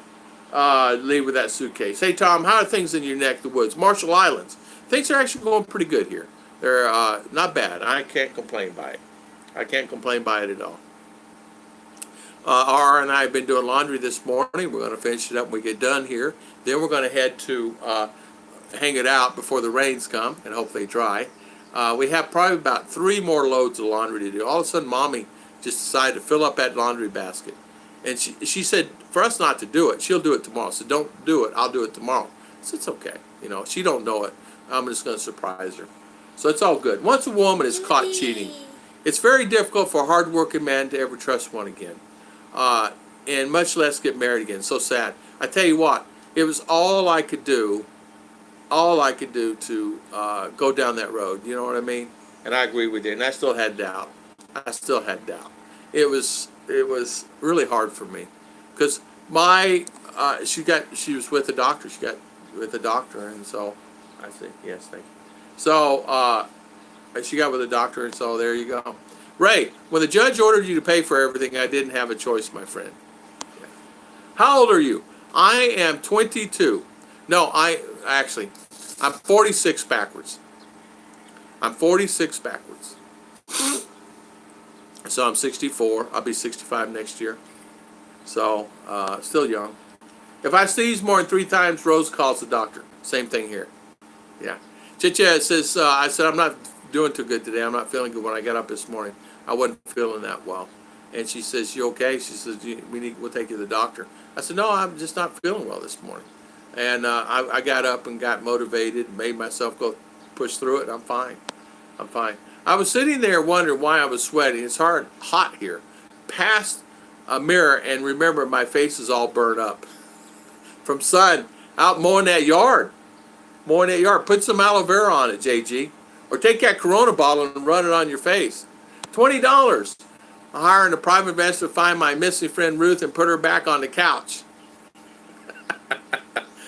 Leave with that suitcase. Hey, Tom, how are things in your neck of the woods? Marshall Islands. Things are actually going pretty good here. They're not bad. I can't complain by it. I can't complain by it at all. R and I have been doing laundry this morning. We're going to finish it up when we get done here. Then we're going to head to hang it out before the rains come and hopefully dry. We have probably about 3 more loads of laundry to do. All of a sudden, Mommy just decided to fill up that laundry basket. And she said for us not to do it. She'll do it tomorrow. So don't do it. I'll do it tomorrow. So it's okay. You know, she don't know it. I'm just going to surprise her. So it's all good. Once a woman is caught cheating, it's very difficult for a hard-working man to ever trust one again. And much less get married again. So sad. I tell you what, it was all I could do to go down that road. You know what I mean? And I agree with you. And I still had doubt. It was really hard for me because she was with the doctor. She got with the doctor, and so I said yes, thank you. So she got with the doctor, and so there you go. Ray, when the judge ordered you to pay for everything, I didn't have a choice, my friend. Yeah. How old are you? I am 22. No, I'm 46 backwards. So I'm 64. I'll be 65 next year. So, still young. If I sneeze more than 3 times, Rose calls the doctor. Same thing here. Yeah. Chicha says, I said, I'm not doing too good today. I'm not feeling good. When I got up this morning, I wasn't feeling that well. And she says, you okay? She says, we'll take you to the doctor. I said, no, I'm just not feeling well this morning. And I got up and got motivated, and made myself go push through it. I'm fine. I was sitting there wondering why I was sweating. It's hot here. Past a mirror, and remember, my face is all burned up from sun out mowing that yard. Put some aloe vera on it, JG. Or take that Corona bottle and run it on your face. $20. I'm hiring a private investor to find my missing friend Ruth and put her back on the couch.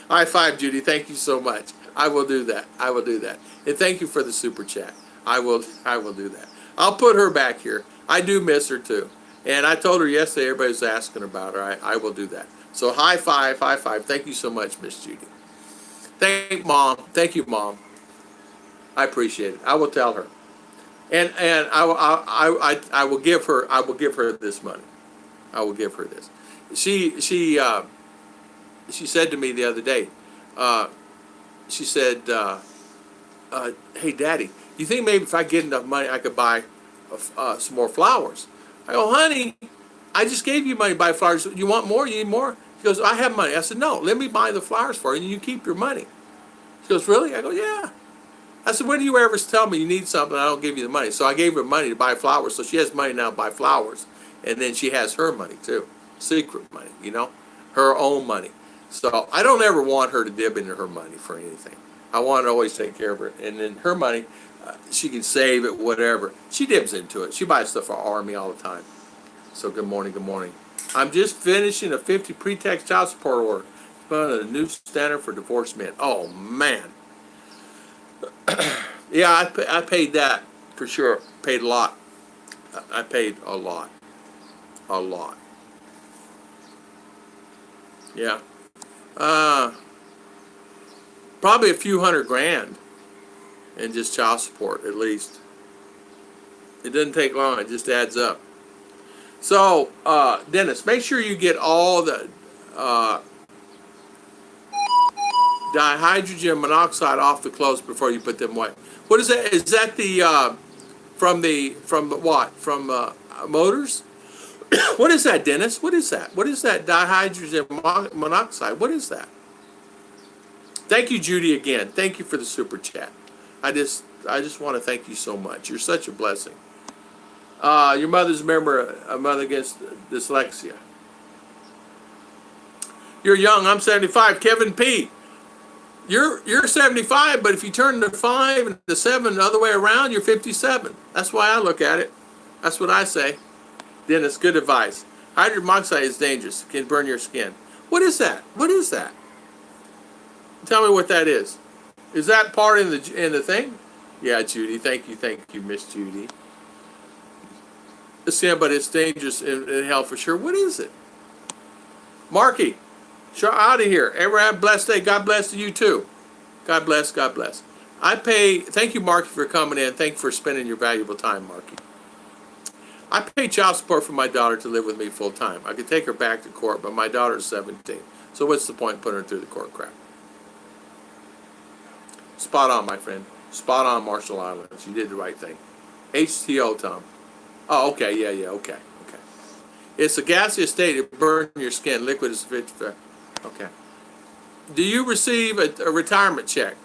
High five, Judy. Thank you so much. I will do that. And thank you for the super chat. I will do that. I'll put her back here. I do miss her too. And I told her yesterday, everybody was asking about her. I will do that. So high five. Thank you so much, Miss Judy. Thank you, Mom. I appreciate it. I will tell her. And I will give her this money. I will give her this. She said to me the other day, she said, hey, Daddy, you think maybe if I get enough money I could buy some more flowers? I go, honey, I just gave you money to buy flowers. You want more? You need more? She goes, I have money. I said, no, let me buy the flowers for you and you keep your money. She goes, really? I go, yeah. I said, when do you ever tell me you need something and I don't give you the money? So I gave her money to buy flowers. So she has money now to buy flowers. And then she has her money too. secret money, her own money. So I don't ever want her to dip into her money for anything. I want to always take care of her. And then her money, she can save it, whatever. She dips into it. She buys stuff for Army all the time. So good morning, good morning. I'm just finishing a 50 pre-tax child support order. A new standard for divorced men. Oh, man. Yeah, I paid that for sure. Paid a lot. I paid a lot. A lot. Yeah. Probably a few $100,000 in just child support, at least. It doesn't take long. It just adds up. So, Dennis, make sure you get all the dihydrogen monoxide off the clothes before you put them away. What is that? Is that the from what? From motors? What is that, Dennis? What is that? What is that dihydrogen monoxide? What is that? Thank you, Judy, again. Thank you for the super chat. I just want to thank you so much. You're such a blessing. Your mother's a member, a mother against dyslexia. You're young. I'm 75. Kevin P. You're 75, but if you turn the 5 and the 7 the other way around, you're 57. That's why I look at it. That's what I say. Dennis, good advice. Hydrogen monoxide is dangerous. It can burn your skin. What is that? What is that? Tell me what that is. Is that part in the thing? Yeah, Judy. Thank you, Miss Judy. Yeah, but it's dangerous in hell for sure. What is it? Marky, sure, out of here. Everyone have a blessed day. God bless to you too. God bless. God bless. Thank you, Marky, for coming in. Thank you for spending your valuable time, Marky. I pay child support for my daughter to live with me full time. I could take her back to court, but my daughter's 17. So what's the point in putting her through the court crap? Spot on, my friend. Spot on, Marshall Islands. You did the right thing. HTO, Tom. Oh, okay. Yeah. Okay. It's a gaseous state. It burns your skin. Liquid is 55. Okay. Do you receive a retirement check?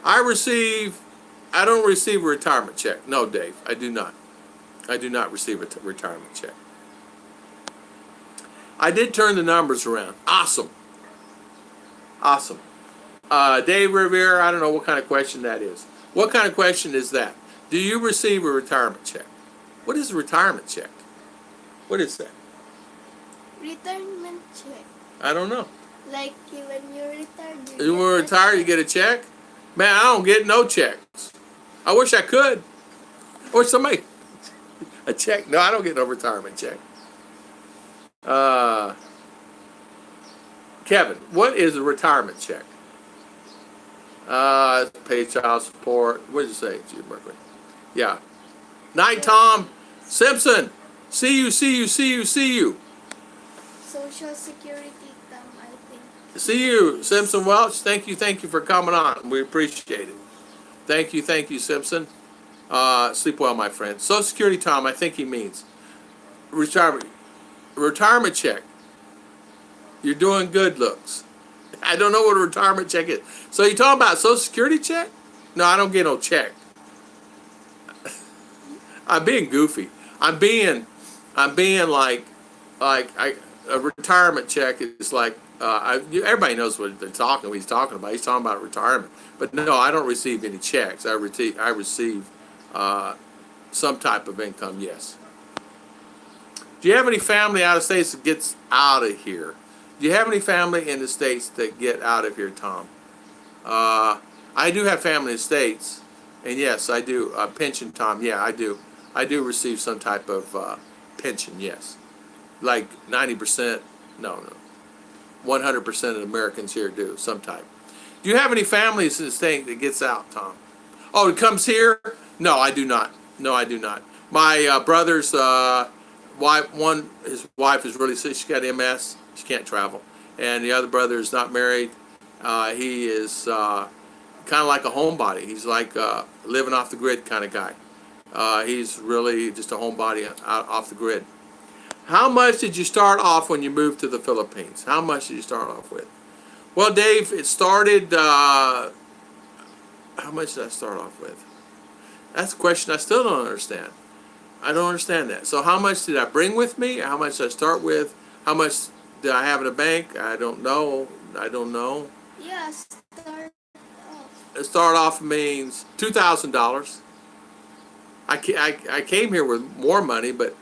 I don't receive a retirement check. No, Dave, I do not. I do not receive a retirement check. I did turn the numbers around. Awesome. Dave Rivera, I don't know what kind of question that is. What kind of question is that? Do you receive a retirement check? What is a retirement check? What is that? Retirement check. I don't know. Like when you're retired. You were retired, you get a check? Man, I don't get no checks. I wish I could. Or somebody. A check? No, I don't get no retirement check. Kevin, what is a retirement check? Pay child support. What did you say, Jude Berkeley? Yeah. Night, Tom. Simpson. See you. Social Security, Tom, I think. See you, Simpson Welch. Thank you for coming on. We appreciate it. Thank you, Simpson. Sleep well, my friend. Social Security, Tom, I think he means. Retirement check. You're doing good looks. I don't know what a retirement check is. So you talking about Social Security check? No, I don't get no check. I'm being goofy. I'm being like a retirement check is like everybody knows what he's talking about. He's talking about retirement. But no, I don't receive any checks. I receive some type of income. Yes. Do you have any family out of states that gets out of here? Do you have any family in the states that get out of here, Tom? I do have family in the states, and yes, I do. Pension, Tom. Yeah, I do. I do receive some type of pension. Yes, like 90%. No. 100% of Americans here do some type. Do you have any families in the state that gets out, Tom? Oh, it comes here? No, I do not. No, I do not. My brother's wife, his wife is really sick. She got MS. She can't travel. And the other brother is not married. He is kind of like a homebody. He's like living off the grid kind of guy. He's really just a homebody off the grid. How much did you start off when you moved to the Philippines? How much did you start off with? Well, Dave, it started, how much did I start off with? That's a question I still don't understand. I don't understand that. So how much did I bring with me? How much did I start with? How much do I have in the bank? I don't know. I don't know. Yeah, start off. Start off means $2,000. I came here with more money, but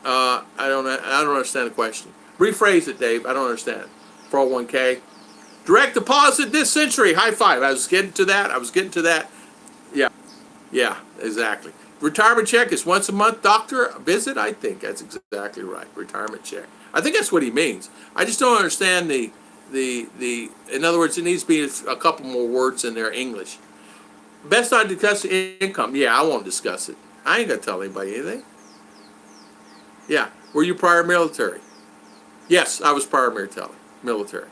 I don't understand the question. Rephrase it, Dave. I don't understand. 401k. Direct deposit this century. High five. I was getting to that. Yeah. Yeah, exactly. Retirement check is once a month doctor visit. I think that's exactly right. Retirement check. I think that's what he means. I just don't understand the. In other words, it needs to be a couple more words in their English. Best not discuss income. Yeah, I won't discuss it. I ain't gonna tell anybody anything. Yeah. Were you prior military? Yes, I was prior military.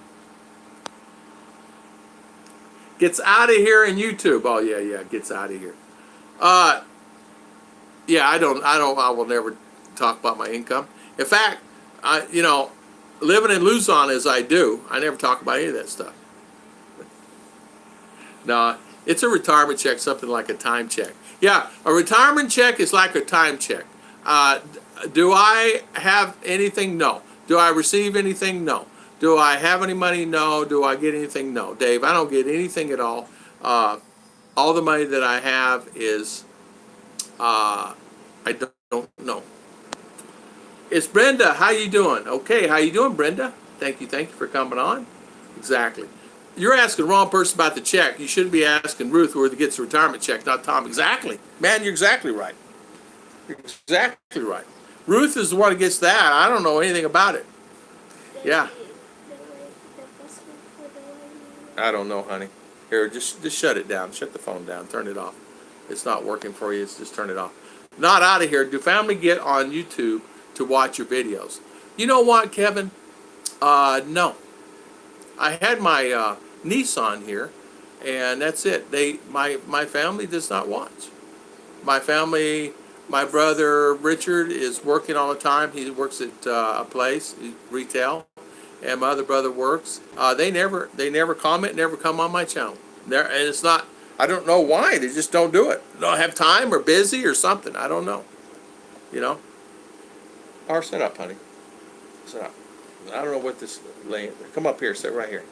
Gets out of here in YouTube. Oh yeah, gets out of here. Yeah, I will never talk about my income. In fact, living in Luzon as I do, I never talk about any of that stuff. No, it's a retirement check, something like a time check. Yeah, a retirement check is like a time check. Do I have anything? No. Do I receive anything? No. Do I have any money? No. Do I get anything? No. Dave, I don't get anything at all. All the money that I have is, I don't know. It's Brenda. How you doing? Okay, how you doing, Brenda? Thank you for coming on. Exactly. You're asking the wrong person about the check. You should be asking Ruth where to get the retirement check, not Tom. Exactly. Man, you're exactly right. You're exactly right. Ruth is the one who gets that. I don't know anything about it. Yeah. I don't know, honey. Here, just shut it down. Shut the phone down. Turn it off. It's not working for you. It's just turn it off. Not out of here. Do family get on YouTube to watch your videos? You know what, Kevin? No. I had my niece on here, and that's it. My family does not watch. My family, my brother Richard is working all the time. He works at a place, retail, and my other brother works. They never comment, never come on my channel. And it's not. I don't know why. They just don't do it. They don't have time or busy or something. I don't know. You know. Or sit up, honey. Sit up. I don't know what this laying. Come up here. Sit right here.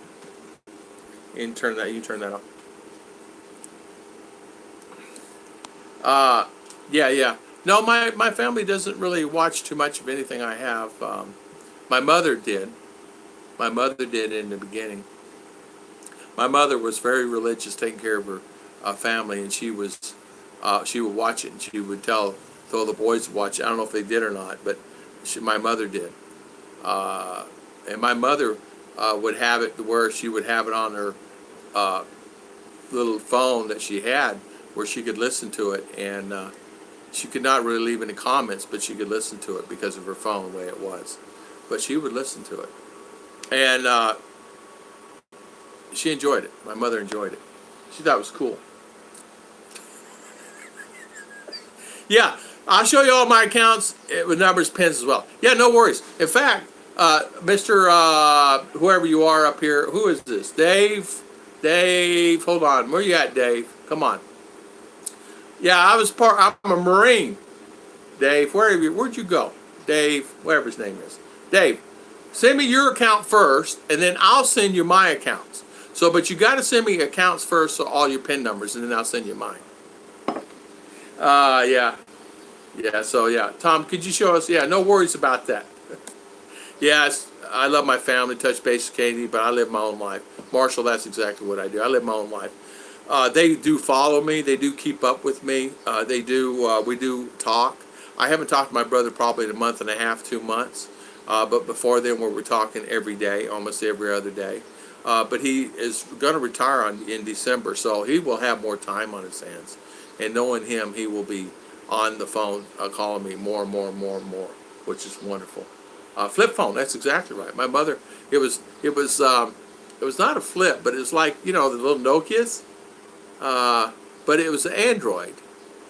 You turn that off. Yeah. No, my family doesn't really watch too much of anything I have. My mother did. My mother did in the beginning. My mother was very religious, taking care of her family, and she would watch it, and she would tell the boys to watch it. I don't know if they did or not, but my mother did. And my mother would have it to where she would have it on her little phone that she had, where she could listen to it, and she could not really leave any comments, but she could listen to it because of her phone, the way it was. But she would listen to it, and she enjoyed it. My mother enjoyed it. She thought it was cool. Yeah, I'll show you all my accounts with numbers, pins as well. Yeah, no worries. In fact, Mr. Whoever you are up here, who is this? Dave, hold on. Where you at, Dave? Come on. Yeah, I'm a Marine. Dave, where'd you go? Dave, whatever his name is. Dave, send me your account first, and then I'll send you my accounts. But you got to send me accounts first, so all your PIN numbers, and then I'll send you mine. Yeah. So yeah, Tom, could you show us? Yeah, no worries about that. Yes, I love my family, touch base with Katie, but I live my own life. Marshall, that's exactly what I do. I live my own life. They do follow me. They do keep up with me. We do talk. I haven't talked to my brother probably in a month and a half, 2 months. But before then, we were talking every day, almost every other day. But he is going to retire in December, so he will have more time on his hands. And knowing him, he will be on the phone calling me more and more, which is wonderful. Flip phone, that's exactly right. My mother, it was not a flip, but it was like, the little Nokias. But it was an Android.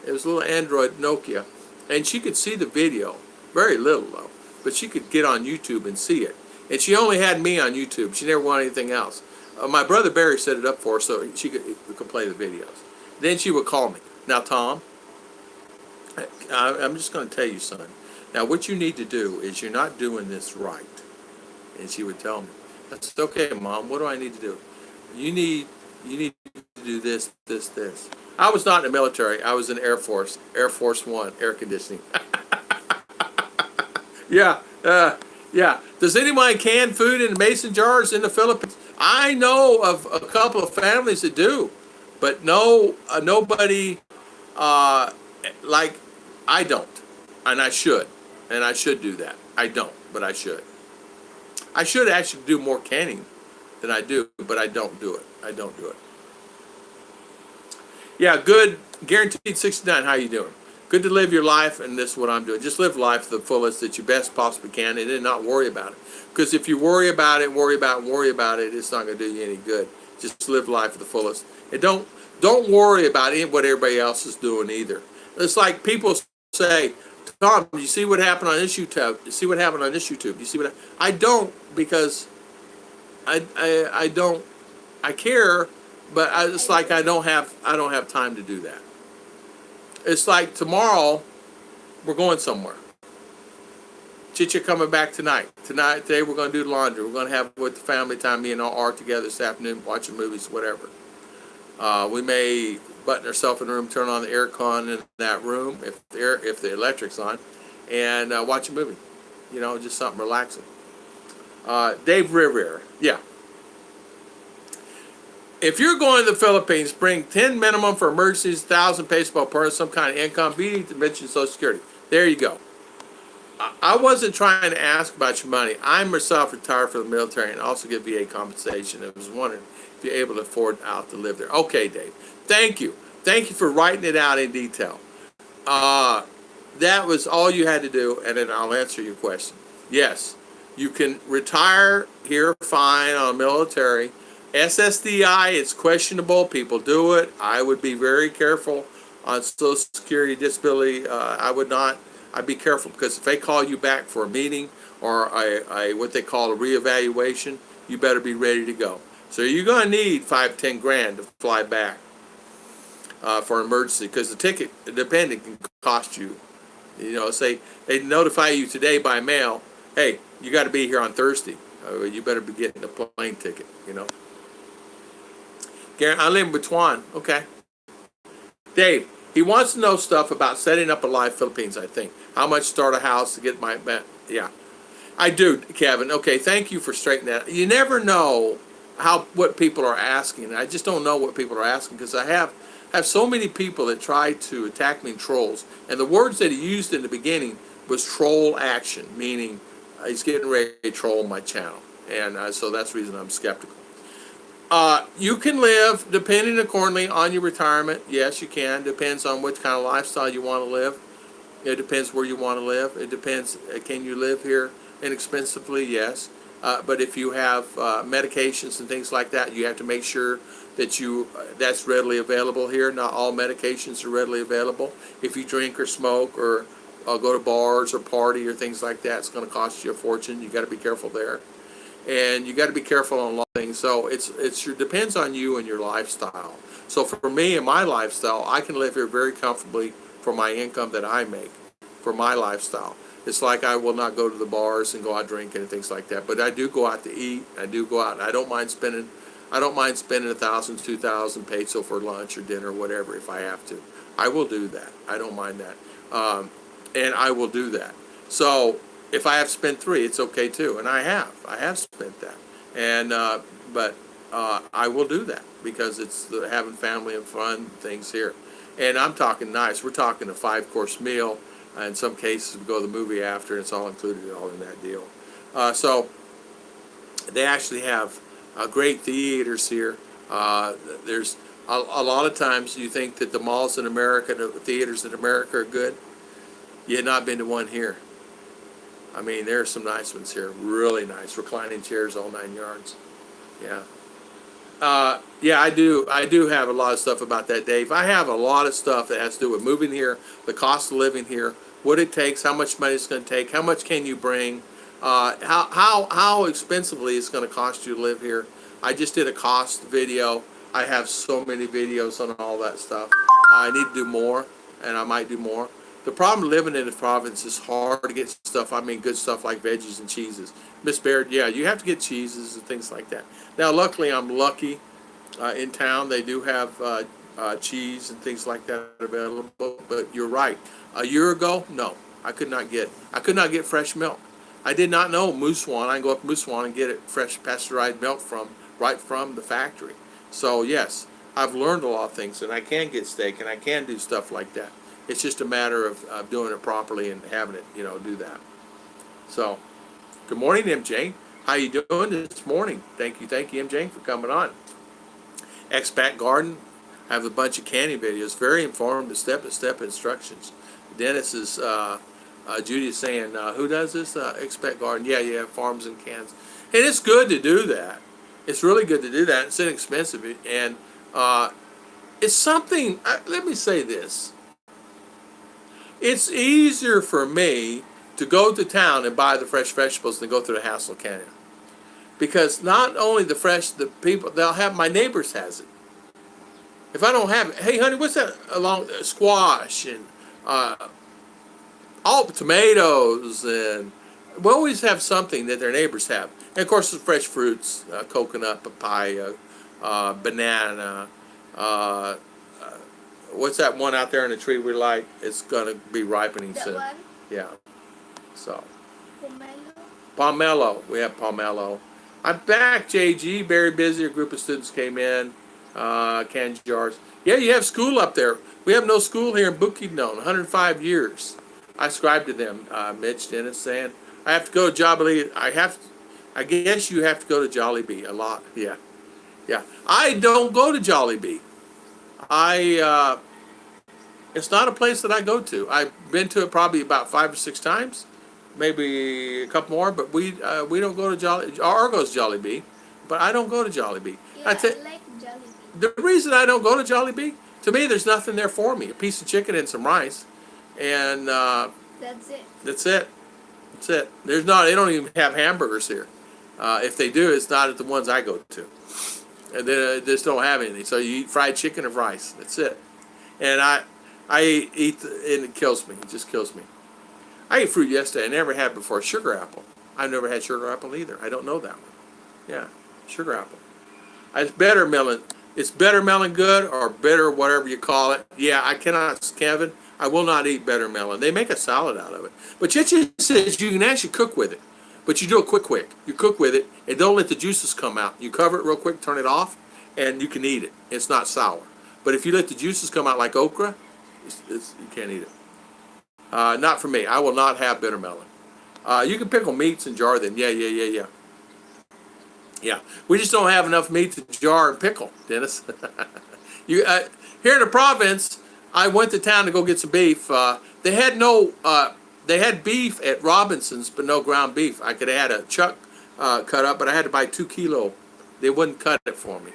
It was a little Android Nokia. And she could see the video, very little though, but she could get on YouTube and see it. And she only had me on YouTube. She never wanted anything else. My brother Barry set it up for her so we could play the videos. Then she would call me. Now, Tom, I'm just going to tell you, son, Now, what you need to do is you're not doing this right. And she would tell me, I said, okay, Mom, what do I need to do? You need to do this, this, this. I was not in the military. I was in Air Force One, air conditioning. Yeah, yeah. Does anybody can food in mason jars in the Philippines? I know of a couple of families that do, but nobody uh, like I don't, and I should, do that. I don't, but I should. I should actually do more canning than I do, but I don't do it. I don't do it. Yeah, good. Guaranteed 69. How you doing? Good to live your life, and this is what I'm doing. Just live life to the fullest that you best possibly can, and then not worry about it. Because if you worry about it, worry about it, it's not going to do you any good. Just live life to the fullest, and don't worry about what everybody else is doing either. It's like people say, Tom, you see what happened on this YouTube? You see what happened on this YouTube? You see what I don't, because I don't, I care, but it's like I don't have time to do that. It's like tomorrow we're going somewhere. Chicha coming back tonight. Today we're going to do the laundry. We're going to have with the family time. Me and all are together this afternoon, watching movies, whatever. We may button ourselves in the room, turn on the air con in that room if the electric's on, and watch a movie. You know, just something relaxing. Dave Rivera, yeah. If you're going to the Philippines, bring 10 minimum for emergencies, 1,000 pesos per some kind of income, be to mention Social Security. There you go. I wasn't trying to ask about your money. I myself retired from the military and also get VA compensation. I was wondering if you're able to afford to live there. Okay, Dave. Thank you. Thank you for writing it out in detail. That was all you had to do, and then I'll answer your question. Yes, you can retire here fine on military. SSDI, it's questionable. People do it. I would be very careful on Social Security disability. I'd be careful, because if they call you back for a meeting or what they call a reevaluation, you better be ready to go. So you're going to need 5-10 grand to fly back for an emergency, because the ticket, depending, can cost you. You know, say they notify you today by mail, hey, you got to be here on Thursday. You better be getting a plane ticket, you know. I live in Butuan. Okay. Dave, he wants to know stuff about setting up a live Philippines, I think. How much start a house to get my, yeah. I do, Kevin. Okay, thank you for straightening that. You never know what people are asking. I just don't know what people are asking, because I have so many people that try to attack me in trolls. And the words that he used in the beginning was troll action, meaning he's getting ready to troll my channel. And so that's the reason I'm skeptical. You can live depending accordingly on your retirement. Yes, you can. Depends on what kind of lifestyle you want to live. It depends where you want to live. It depends, can you live here inexpensively? Yes. But if you have medications and things like that, you have to make sure that that's readily available here. Not all medications are readily available. If you drink or smoke or go to bars or party or things like that, it's going to cost you a fortune. You got to be careful there. And you got to be careful on a lot of things. So it depends on you and your lifestyle. So for me and my lifestyle, I can live here very comfortably for my income that I make, for my lifestyle. It's like I will not go to the bars and go out drinking and things like that. But I do go out to eat. I do go out. I don't mind spending 1,000, 2,000 peso for lunch or dinner or whatever if I have to. I will do that. I don't mind that. And I will do that. So if I have spent 3, it's okay too, and I have spent that, and but I will do that because it's having family and fun things here, and I'm talking nice. We're talking a 5-course meal. In some cases, we go to the movie after, and it's all included all in that deal. So they actually have great theaters here. There's a lot of times you think that the malls in America, the theaters in America are good. You have not been to one here. I mean, there are some nice ones here, really nice, reclining chairs, all 9 yards. Yeah. Yeah, I do have a lot of stuff about that, Dave. I have a lot of stuff that has to do with moving here, the cost of living here, what it takes, how much money it's going to take, how much can you bring, how expensively it's going to cost you to live here. I just did a cost video. I have so many videos on all that stuff. I need to do more, and I might do more. The problem living in the province is hard to get stuff. I mean, good stuff like veggies and cheeses. Miss Baird, yeah, you have to get cheeses and things like that. Now, luckily, I'm lucky. In town, they do have cheese and things like that available. But you're right. A year ago, no, I could not get fresh milk. I did not know Moose One. I can go up to Moose One and get it fresh pasteurized milk right from the factory. So yes, I've learned a lot of things, and I can get steak, and I can do stuff like that. It's just a matter of doing it properly and having it, do that. So, good morning, MJ. How you doing this morning? Thank you, MJ, for coming on. Expat Garden. I have a bunch of canning videos, very informative, step-by-step instructions. Dennis is, Judy is saying, who does this? Expat Garden. Yeah, farms and cans. And it's good to do that. It's really good to do that. It's inexpensive. And it's something, let me say this. It's easier for me to go to town and buy the fresh vegetables than go through the hassle of canning. Because not only the people, my neighbors has it. If I don't have it, hey honey, what's that along squash and all tomatoes, and we always have something that their neighbors have. And of course, the fresh fruits, coconut, papaya, banana. What's that one out there in the tree we like? It's gonna be ripening That soon. one? Yeah. So. Pomelo? Pomelo. We have pomelo. I'm back, JG. Very busy. A group of students came in. Canned jars. Yeah, you have school up there. We have no school here in Bukidnon. 105 years. I scribe to them. Mitch Dennis saying I have to go to Jollibee. I guess you have to go to Jollibee a lot. Yeah. I don't go to Jollibee. It's not a place that I go to. I've been to it probably about 5 or 6 times, maybe a couple more. But we don't go to Jollibee. Argo's Jollibee, but I don't go to Jollibee. Yeah, I like Jollibee. The reason I don't go to Jollibee, to me, there's nothing there for me. A piece of chicken and some rice, and That's it. that's it. That's it. They don't even have hamburgers here. If they do, it's not at the ones I go to. And they just don't have anything. So you eat fried chicken and rice. That's it. And I eat, and it kills me. It just kills me. I ate fruit yesterday. I never had before. Sugar apple. I've never had sugar apple either. I don't know that one. Yeah, sugar apple. It's better melon. It's better melon good or bitter, whatever you call it. Yeah, I cannot, Kevin. I will not eat better melon. They make a salad out of it. But Chichi says you can actually cook with it. But you do it quick. You cook with it and don't let the juices come out. You cover it real quick, turn it off, and you can eat it. It's not sour. But if you let the juices come out like okra, you can't eat it. Not for me. I will not have bitter melon. You can pickle meats and jar them. Yeah. Yeah, we just don't have enough meat to jar and pickle, Dennis. Here in the province, I went to town to go get some beef. They had beef at Robinson's, but no ground beef. I could have had a chuck cut up, but I had to buy 2 kilo. They wouldn't cut it for me.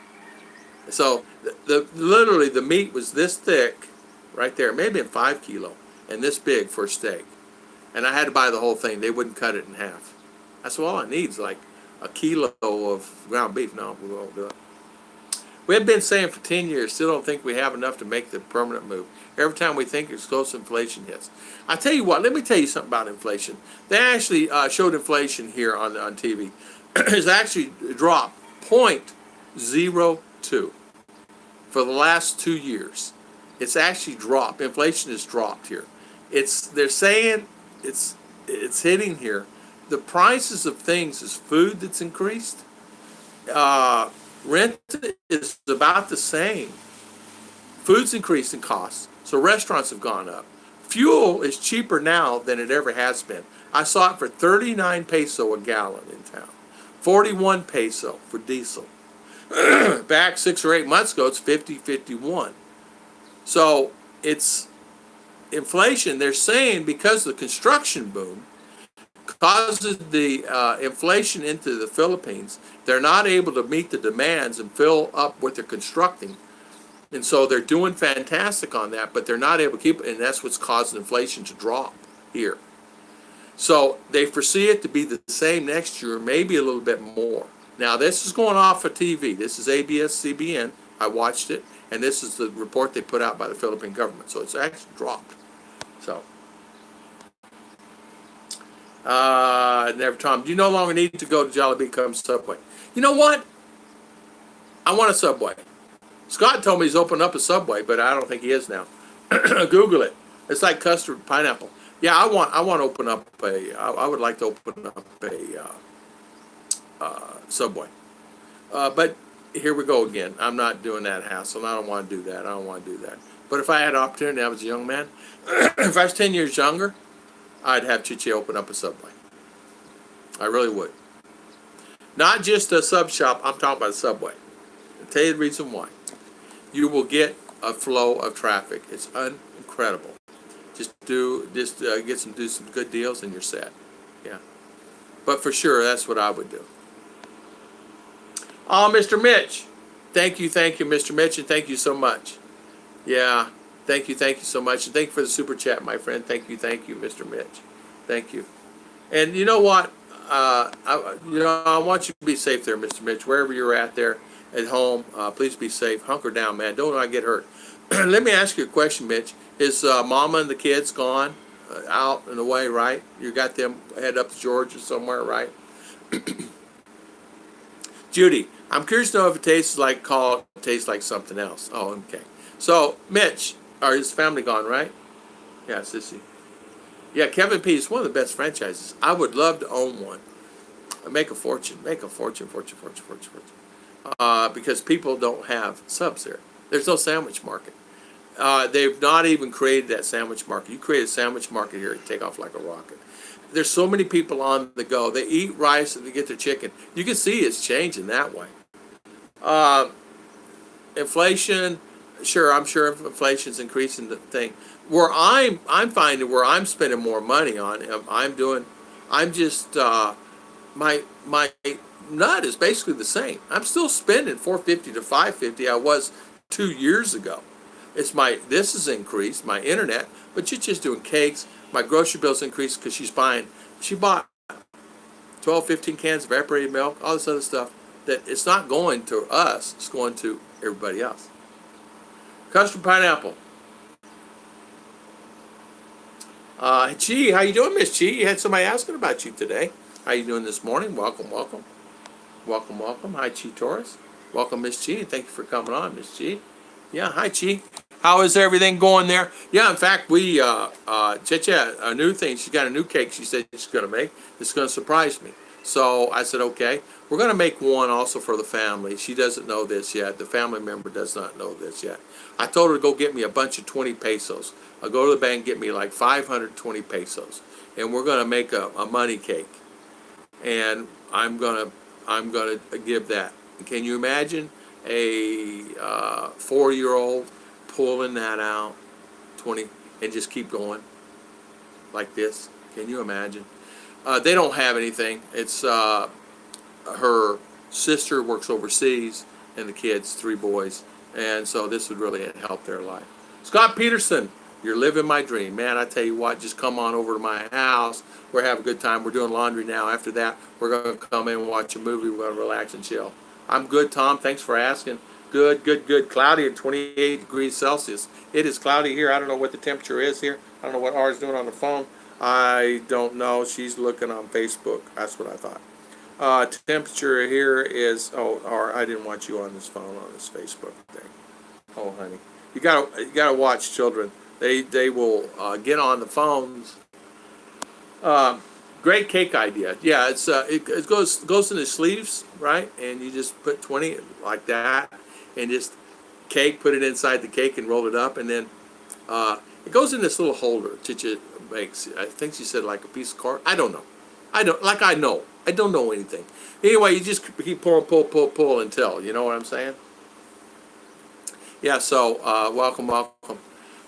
So literally the meat was this thick, right there, maybe 5 kilo, and this big for a steak. And I had to buy the whole thing. They wouldn't cut it in half. That's all I need is like a kilo of ground beef. No, we won't do it. We have been saying for 10 years, still don't think we have enough to make the permanent move. Every time we think it's close, inflation hits. I tell you what, let me tell you something about inflation. They actually showed inflation here on TV. It's actually dropped 0.02 for the last 2 years. It's actually dropped. Inflation has dropped here. They're saying it's hitting here. The prices of things is food that's increased. Rent is about the same. Food's increased in cost, so restaurants have gone up. Fuel is cheaper now than it ever has been. I saw it for 39 peso a gallon in town, 41 peso for diesel. Back 6 or 8 months ago, it's 50, 51. So it's inflation. They're saying because the construction boom causes the inflation into the Philippines, they're not able to meet the demands and fill up what they're constructing. And so they're doing fantastic on that, but they're not able to keep it, and that's what's causing inflation to drop here. So they foresee it to be the same next year, maybe a little bit more. Now, this is going off of TV. This is ABS-CBN. I watched it, and this is the report they put out by the Philippine government. So it's actually dropped. So Never, Tom. You no longer need to go to Jollibee, come Subway. You know what? I want a Subway. Scott told me he's opened up a Subway, but I don't think he is now. Google it. It's like custard pineapple. Yeah, I want to open up I would like to open up a Subway. But here we go again. I'm not doing that hassle. I don't want to do that. I don't want to do that. But if I had an opportunity, I was a young man. If I was 10 years younger, I'd have Chichi open up a Subway. I really would. Not just a sub shop. I'm talking about a Subway. I'll tell you the reason why. You will get a flow of traffic. It's incredible. Just get some good deals and you're set. Yeah. But for sure, that's what I would do. Oh, Mr. Mitch. Thank you, Mr. Mitch, and thank you so much. Yeah. Thank you so much. And thank you for the super chat, my friend. Thank you, Mr. Mitch. Thank you. And you know what? I want you to be safe there, Mr. Mitch, wherever you're at there at home. Please be safe. Hunker down, man. Don't want to get hurt. Let me ask you a question, Mitch. Is Mama and the kids gone out and away, right? You got them head up to Georgia somewhere, right? Judy, I'm curious to know if it tastes like something else. Oh, okay. So, Mitch, or his family gone, right? Yeah, Sissy. Yeah, Kevin P. is one of the best franchises. I would love to own one. Make a fortune. Because people don't have subs there. There's no sandwich market. They've not even created that sandwich market. You create a sandwich market here, and take off like a rocket. There's so many people on the go. They eat rice and they get their chicken. You can see it's changing that way. Inflation, sure, I'm sure inflation's increasing the thing. Where I'm finding where I'm spending more money on, my nut is basically the same. I'm still spending $450 to $550 I was 2 years ago. This has increased, my internet, but she's just doing cakes. My grocery bill's increased because she bought 12, 15 cans of evaporated milk, all this other stuff that it's not going to us, it's going to everybody else. Custard pineapple. Chi, how you doing, Miss Chi? You had somebody asking about you today. How you doing this morning? Welcome. Hi, Chi Torres. Welcome, Miss Chi, and thank you for coming on, Miss Chi. Yeah, hi, Chi. How is everything going there? Yeah, in fact, Chicha, a new thing. She's got a new cake she said she's going to make. It's going to surprise me. So I said, okay. We're going to make one also for the family. She doesn't know this yet. The family member does not know this yet. I told her to go get me a bunch of 20 pesos. I'll go to the bank and get me like 520 pesos. And we're going to make a money cake. And I'm going to give that. Can you imagine a 4-year-old pulling that out, 20, and just keep going like this? Can you imagine? They don't have anything. It's her sister works overseas, and the kids, 3 boys, and so this would really help their life. Scott Peterson, you're living my dream, man. I tell you what, just come on over to my house. We're having a good time. We're doing laundry now. After that, we're going to come in and watch a movie. We're going to relax and chill. I'm good, Tom. Thanks for asking. Good. Cloudy at 28 degrees Celsius. It is cloudy here. I don't know what the temperature is here. I don't know what R's doing on the phone. I don't know. She's looking on Facebook. That's what I thought. Temperature here is, or I didn't want you on this phone, on this Facebook thing. Oh, honey. You gotta watch children. They will get on the phones. Great cake idea. Yeah, it goes in the sleeves, right? And you just put 20 like that, and just put it inside the cake and roll it up, and then it goes in this little holder. Chicha makes. I think she said like a piece of card. I don't know. I don't know anything. Anyway, you just keep pull until. You know what I'm saying? Yeah. So welcome.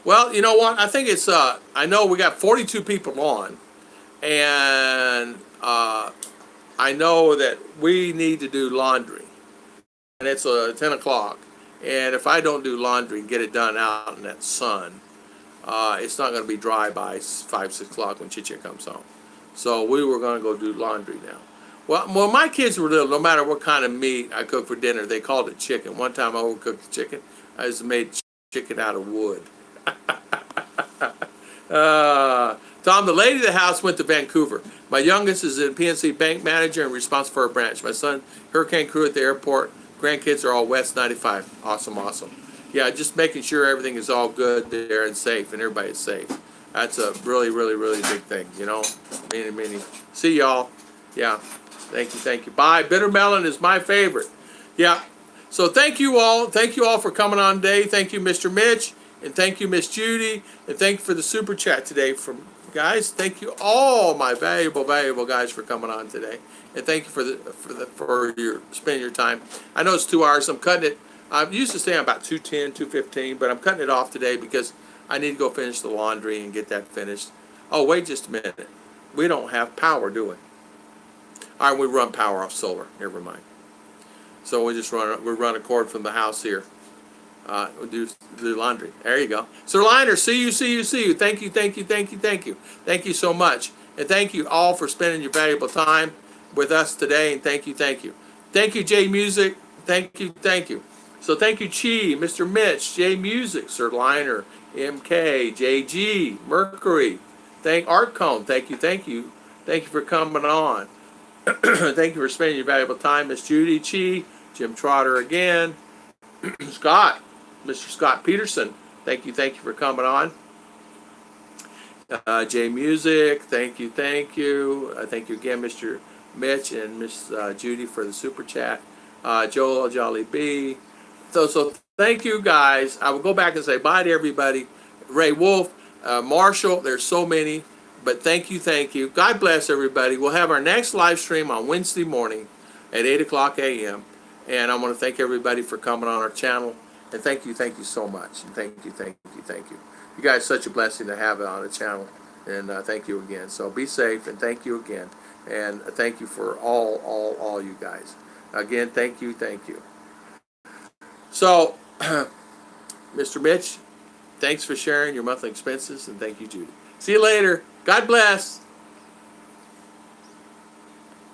Well, you know what? I think it's. I know we got 42 people on. And I know that we need to do laundry. And it's 10 o'clock. And if I don't do laundry and get it done out in that sun, it's not going to be dry by 5, 6 o'clock when Chicha comes home. So we were going to go do laundry now. Well, when my kids were little, no matter what kind of meat I cooked for dinner, they called it chicken. One time I overcooked the chicken. I just made chicken out of wood. Tom, the lady of the house went to Vancouver. My youngest is a PNC bank manager and responsible for a branch. My son, hurricane crew at the airport. Grandkids are all West 95. Awesome, awesome. Yeah, just making sure everything is all good there and safe, and everybody's safe. That's a really, really, really big thing, you know. Many. See y'all. Yeah. Thank you. Bye. Bitter melon is my favorite. Yeah. So thank you all. Thank you all for coming on today. Thank you, Mr. Mitch, and thank you, Miss Judy, and thank you for the super chat today from guys. Thank you all, my valuable guys, for coming on today, and thank you for your spending your time. I know it's 2 hours. I'm cutting it. I used to stay on about 2:10, 2:15, but I'm cutting it off today because I need to go finish the laundry and get that finished. Oh, wait just a minute. We don't have power, do we? All right, we run power off solar. Never mind. So we run a cord from the house here. We'll do laundry. There you go. Sir Liner, see you. Thank you. Thank you so much. And thank you all for spending your valuable time with us today. And thank you. Thank you, J Music. Thank you. So thank you, Chi, Mr. Mitch, J Music, Sir Liner, MK, JG, Mercury. Thank Art Cone. Thank you. Thank you for coming on. Thank you for spending your valuable time, Miss Judy, Chi, Jim Trotter again, Scott, Mr. Scott Peterson. Thank you for coming on. J Music, thank you. Thank you again, Mr. Mitch and Miss Judy for the super chat. Joel Jolly B. So thank you guys. I will go back and say bye to everybody. Ray Wolf, Marshall. There's so many. But thank you. God bless everybody. We'll have our next live stream on Wednesday morning at 8 o'clock a.m. And I want to thank everybody for coming on our channel. And thank you so much. And thank you. You guys, such a blessing to have it on the channel. And thank you again. So be safe, and thank you again. And thank you for all you guys. Again, thank you. So, Mr. Mitch, thanks for sharing your monthly expenses. And thank you, Judy. See you later. God bless.